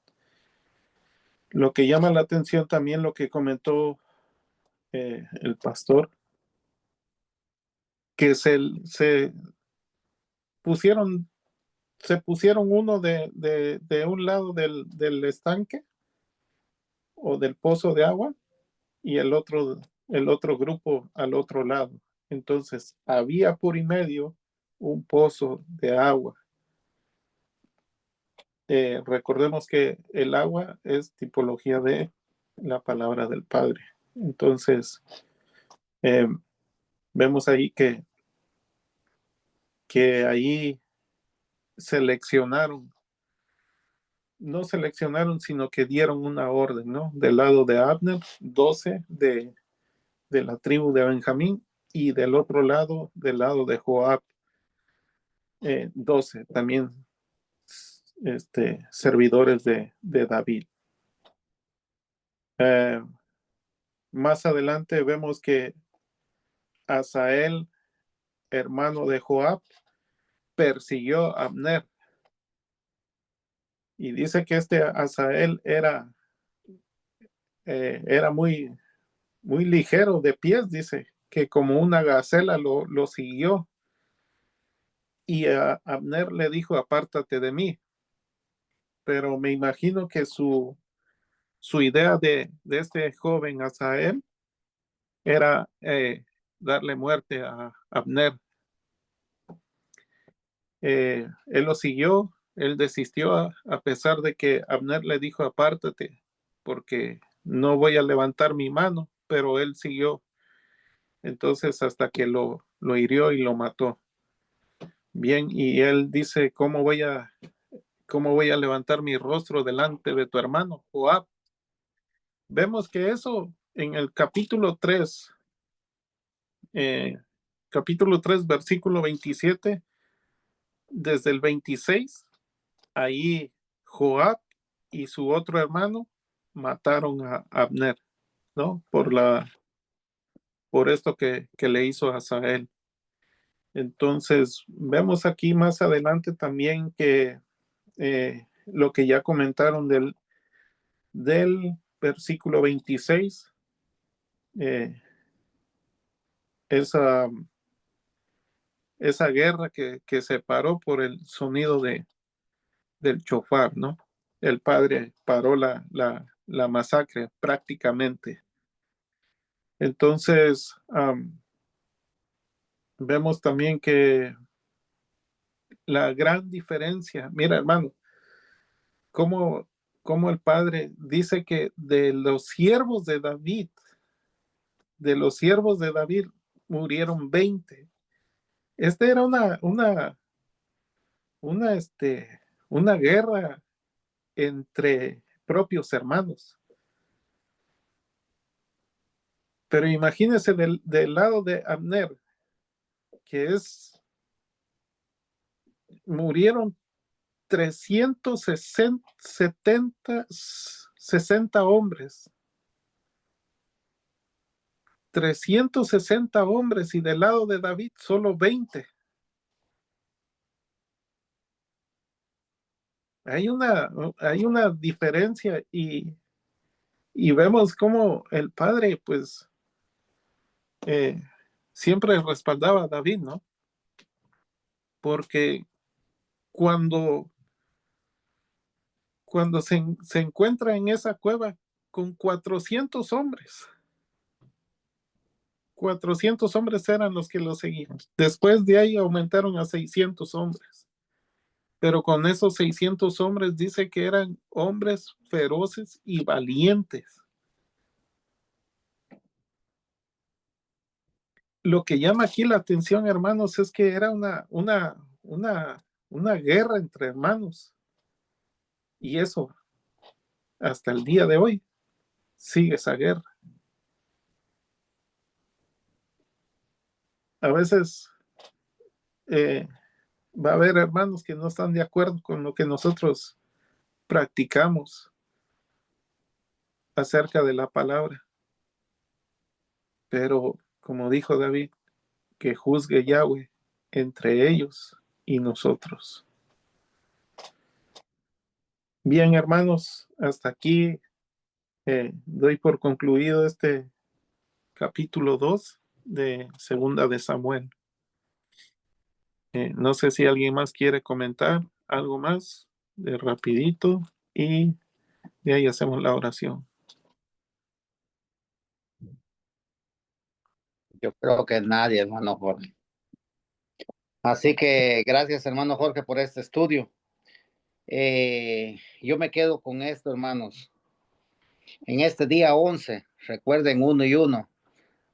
Lo que llama la atención también lo que comentó el pastor, que se pusieron uno de un lado del estanque o del pozo de agua, y el otro grupo al otro lado. Entonces, había por y medio un pozo de agua. Recordemos que el agua es tipología de la palabra del Padre. Entonces, vemos ahí que ahí no seleccionaron, sino que dieron una orden, ¿no? Del lado de Abner, 12 de la tribu de Benjamín, y del otro lado, del lado de Joab, 12, también servidores de David. Más adelante vemos que Asael, hermano de Joab, persiguió a Abner. Y dice que este Asael era muy, muy ligero de pies, dice, que como una gacela lo siguió. Y a Abner le dijo, apártate de mí. Pero me imagino que su idea de este joven Asael era darle muerte a Abner. Él lo siguió, él desistió a pesar de que Abner le dijo, apártate, porque no voy a levantar mi mano, pero él siguió. Entonces hasta que lo hirió y lo mató. Bien, y él dice, ¿cómo voy a levantar mi rostro delante de tu hermano Joab? Vemos que eso en el capítulo 3, versículo 27, desde el 26, ahí Joab y su otro hermano mataron a Abner, ¿no? Por esto que le hizo a Asael. Entonces, vemos aquí más adelante también que lo que ya comentaron del versículo 26, esa guerra que se paró por el sonido del chofar, ¿no? El padre paró la masacre prácticamente. Entonces, vemos también que la gran diferencia, mira hermano, cómo el padre dice que de los siervos de David murieron 20. Este era una, una guerra entre propios hermanos. Pero imagínense del lado de Abner, que murieron 360 hombres. 360 hombres y del lado de David solo 20. Hay una diferencia y vemos cómo el padre pues siempre respaldaba a David, ¿no? Porque cuando se encuentra en esa cueva con 400 hombres. 400 hombres eran los que lo seguían. Después de ahí aumentaron a 600 hombres. Pero con esos 600 hombres dice que eran hombres feroces y valientes. Lo que llama aquí la atención, hermanos, es que era una guerra entre hermanos. Y eso, hasta el día de hoy, sigue esa guerra. A veces va a haber hermanos que no están de acuerdo con lo que nosotros practicamos acerca de la palabra. Pero, como dijo David, que juzgue Yahweh entre ellos y nosotros. Bien, hermanos, hasta aquí doy por concluido este capítulo 2 de Segunda de Samuel. No sé si alguien más quiere comentar algo más de rapidito y de ahí hacemos la oración. Yo creo que nadie, hermano Jorge. Así que gracias, hermano Jorge, por este estudio. Yo me quedo con esto, hermanos. En este día 11, recuerden 1 y 1,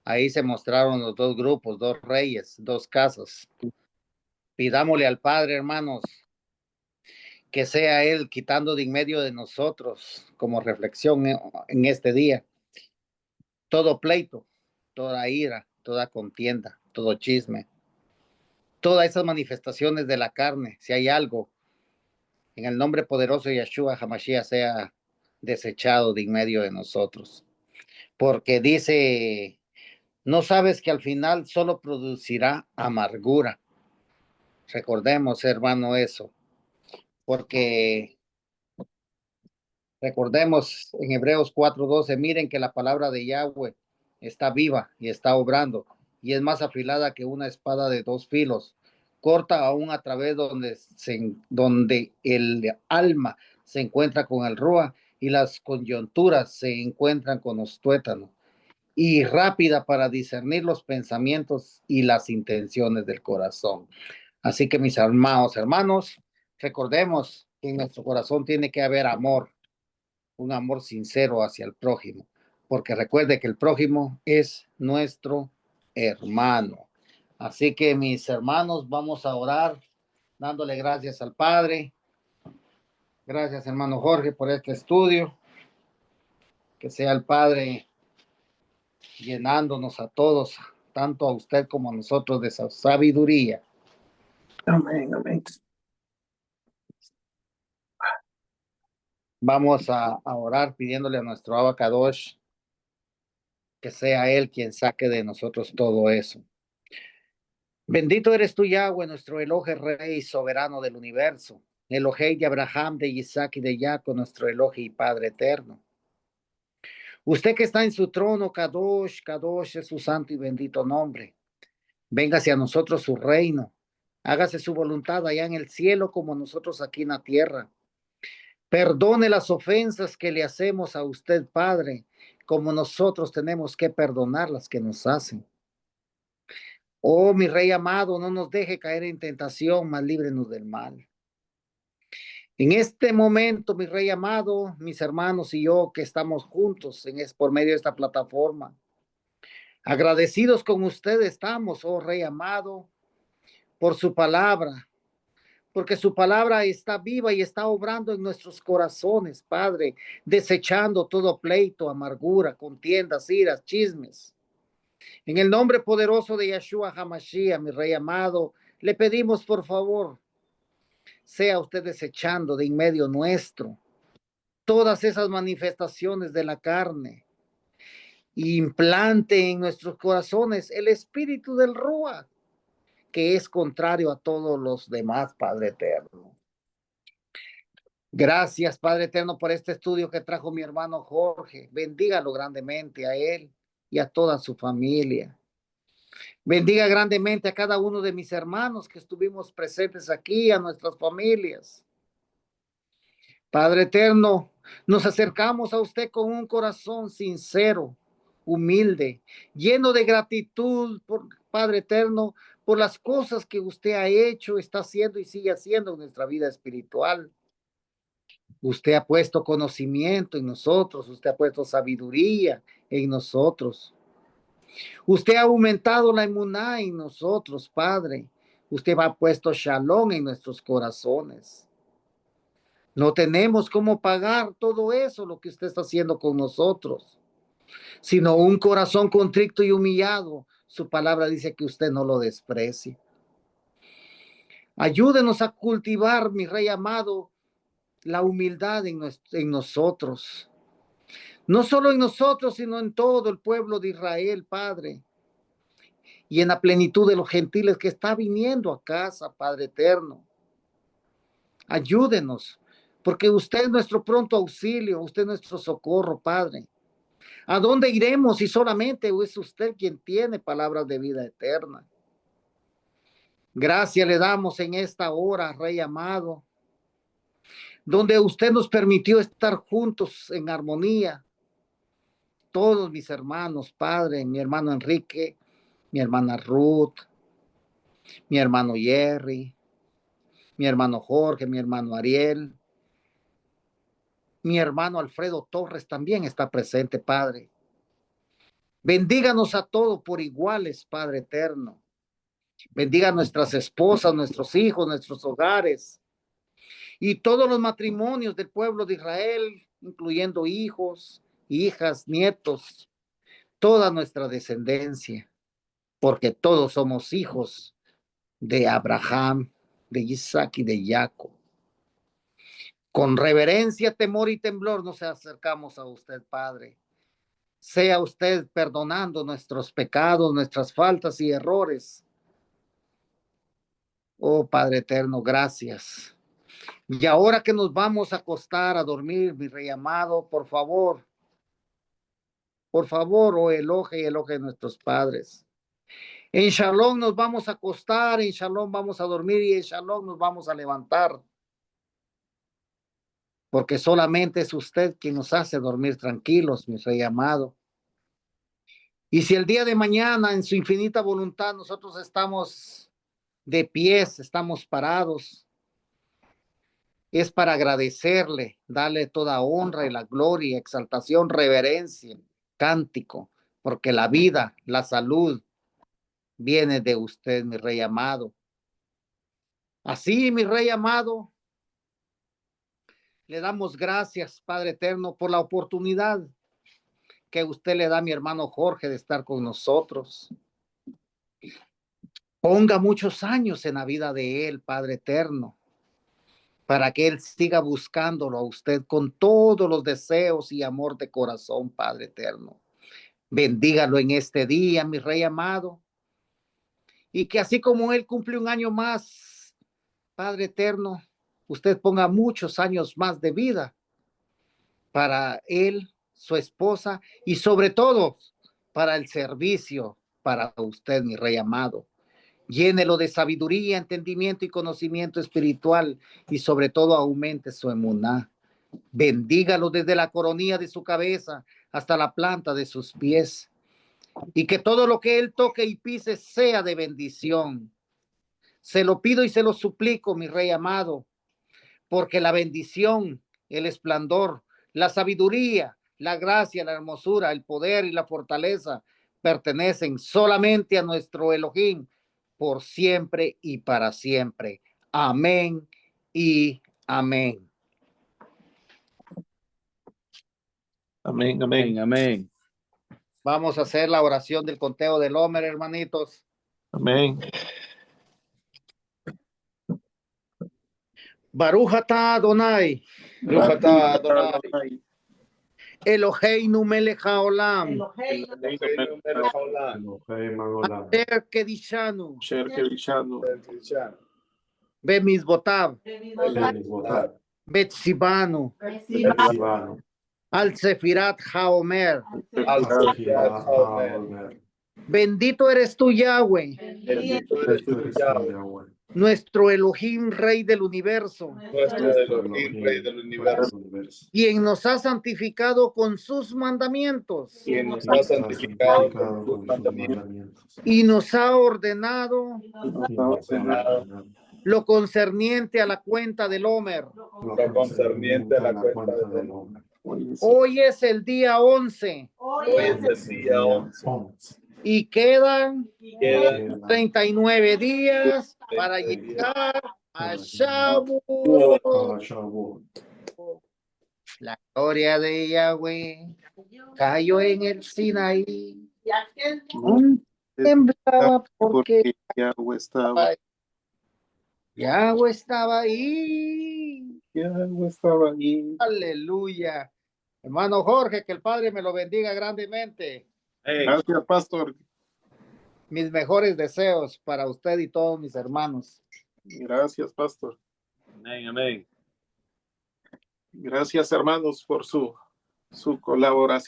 ahí se mostraron los dos grupos, dos reyes, dos casas. Pidámosle al Padre, hermanos, que sea Él quitando de en medio de nosotros, como reflexión en este día, todo pleito, toda ira, toda contienda, todo chisme, todas esas manifestaciones de la carne, si hay algo, en el nombre poderoso de Yeshua HaMashiach sea desechado de en medio de nosotros. Porque dice, no sabes que al final solo producirá amargura. Recordemos, hermano, eso, porque recordemos en Hebreos 4:12, miren que la palabra de Yahweh está viva y está obrando, y es más afilada que una espada de 2 filos, corta aún a través donde el alma se encuentra con el rúa y las coyunturas se encuentran con los tuétanos, y rápida para discernir los pensamientos y las intenciones del corazón. Así que mis hermanos, recordemos que en nuestro corazón tiene que haber amor, un amor sincero hacia el prójimo, porque recuerde que el prójimo es nuestro hermano. Así que mis hermanos, vamos a orar dándole gracias al Padre. Gracias, hermano Jorge, por este estudio. Que sea el Padre llenándonos a todos, tanto a usted como a nosotros, de esa sabiduría. Amén, amén. Vamos a orar pidiéndole a nuestro Abacadosh que sea Él quien saque de nosotros todo eso. Bendito eres tú, Yahweh, nuestro Elohe, Rey soberano del universo. Elohei de Abraham, de Isaac y de Jacob, nuestro Elohe y Padre eterno. Usted que está en su trono, Kadosh, Kadosh es su santo y bendito nombre. Venga hacia nosotros su reino. Hágase su voluntad allá en el cielo como nosotros aquí en la tierra. Perdone las ofensas que le hacemos a usted, Padre, como nosotros tenemos que perdonar las que nos hacen. Oh, mi Rey amado, no nos deje caer en tentación, mas líbrenos del mal. En este momento, mi Rey amado, mis hermanos y yo que estamos juntos por medio de esta plataforma, agradecidos con usted estamos, oh Rey amado, por su palabra, porque su palabra está viva y está obrando en nuestros corazones, Padre, desechando todo pleito, amargura, contiendas, iras, chismes. En el nombre poderoso de Yeshua HaMashiach, mi Rey amado, le pedimos por favor, sea usted desechando de en medio nuestro todas esas manifestaciones de la carne, e implante en nuestros corazones el espíritu del Ruach, que es contrario a todos los demás, Padre eterno. Gracias, Padre eterno, por este estudio que trajo mi hermano Jorge. Bendígalo grandemente a él y a toda su familia. Bendiga grandemente a cada uno de mis hermanos que estuvimos presentes aquí, a nuestras familias. Padre eterno, nos acercamos a usted con un corazón sincero, humilde, lleno de gratitud, Padre eterno, por las cosas que usted ha hecho, está haciendo y sigue haciendo en nuestra vida espiritual. Usted ha puesto conocimiento en nosotros, usted ha puesto sabiduría en nosotros. Usted ha aumentado la emuná en nosotros, Padre. Usted ha puesto shalom en nuestros corazones. No tenemos cómo pagar todo eso, lo que usted está haciendo con nosotros, sino un corazón contrito y humillado. Su palabra dice que usted no lo desprecie. Ayúdenos a cultivar, mi Rey amado, la humildad en nosotros. No solo en nosotros, sino en todo el pueblo de Israel, Padre. Y en la plenitud de los gentiles que está viniendo a casa, Padre eterno. Ayúdenos, porque usted es nuestro pronto auxilio, usted es nuestro socorro, Padre. ¿A dónde iremos si solamente es usted quien tiene palabras de vida eterna? Gracias le damos en esta hora, Rey amado, donde usted nos permitió estar juntos en armonía. Todos mis hermanos, Padre, mi hermano Enrique, mi hermana Ruth, mi hermano Jerry, mi hermano Jorge, mi hermano Ariel, mi hermano Alfredo Torres también está presente, Padre. Bendíganos a todos por iguales, Padre eterno. Bendiga a nuestras esposas, nuestros hijos, nuestros hogares y todos los matrimonios del pueblo de Israel, incluyendo hijos, hijas, nietos, toda nuestra descendencia, porque todos somos hijos de Abraham, de Isaac y de Jacob. Con reverencia, temor y temblor nos acercamos a usted, Padre. Sea usted perdonando nuestros pecados, nuestras faltas y errores. Oh Padre eterno, gracias. Y ahora que nos vamos a acostar a dormir, mi Rey amado, por favor, oh eloge y eloge de nuestros padres. En Shalom nos vamos a acostar, en Shalom vamos a dormir y en Shalom nos vamos a levantar. Porque solamente es usted quien nos hace dormir tranquilos, mi Rey amado. Y si el día de mañana, en su infinita voluntad, nosotros estamos de pies, estamos parados, es para agradecerle, darle toda honra y la gloria, exaltación, reverencia, cántico, porque la vida, la salud, viene de usted, mi Rey amado. Así, mi Rey amado, le damos gracias, Padre eterno, por la oportunidad que usted le da a mi hermano Jorge de estar con nosotros. Ponga muchos años en la vida de él, Padre eterno, para que él siga buscándolo a usted con todos los deseos y amor de corazón, Padre eterno. Bendígalo en este día, mi Rey amado, y que así como él cumple un año más, Padre eterno, usted ponga muchos años más de vida para él, su esposa y sobre todo para el servicio para usted, mi Rey amado. Llénelo de sabiduría, entendimiento y conocimiento espiritual y sobre todo aumente su emuná. Bendígalo desde la coronilla de su cabeza hasta la planta de sus pies y que todo lo que él toque y pise sea de bendición. Se lo pido y se lo suplico, mi Rey amado, porque la bendición, el esplendor, la sabiduría, la gracia, la hermosura, el poder y la fortaleza pertenecen solamente a nuestro Elohim por siempre y para siempre. Amén y amén. Amén, amén. Amén. Vamos a hacer la oración del conteo del Homer, hermanitos. Amén. Baruch atah Adonai, Eloheinu melech haolam, asher kedishanu, bemizvotav, betzibanu, al sefirat haomer. Bendito eres tú, Yahweh, nuestro Elohim, Rey del universo, quien nos ha santificado con sus mandamientos y nos ha ordenado lo concerniente a la cuenta del Homer. Hoy es el día 11 y quedan 39 días para llegar a Shavuot. La gloria de Yahweh cayó en el Sinaí. Temblaba porque Yahweh estaba. Yahweh estaba ahí. Yahweh estaba ahí. Aleluya. Hermano Jorge, que el Padre me lo bendiga grandemente. Gracias, pastor. Mis mejores deseos para usted y todos mis hermanos. Gracias, pastor. Amén, amén. Gracias, hermanos, por su colaboración.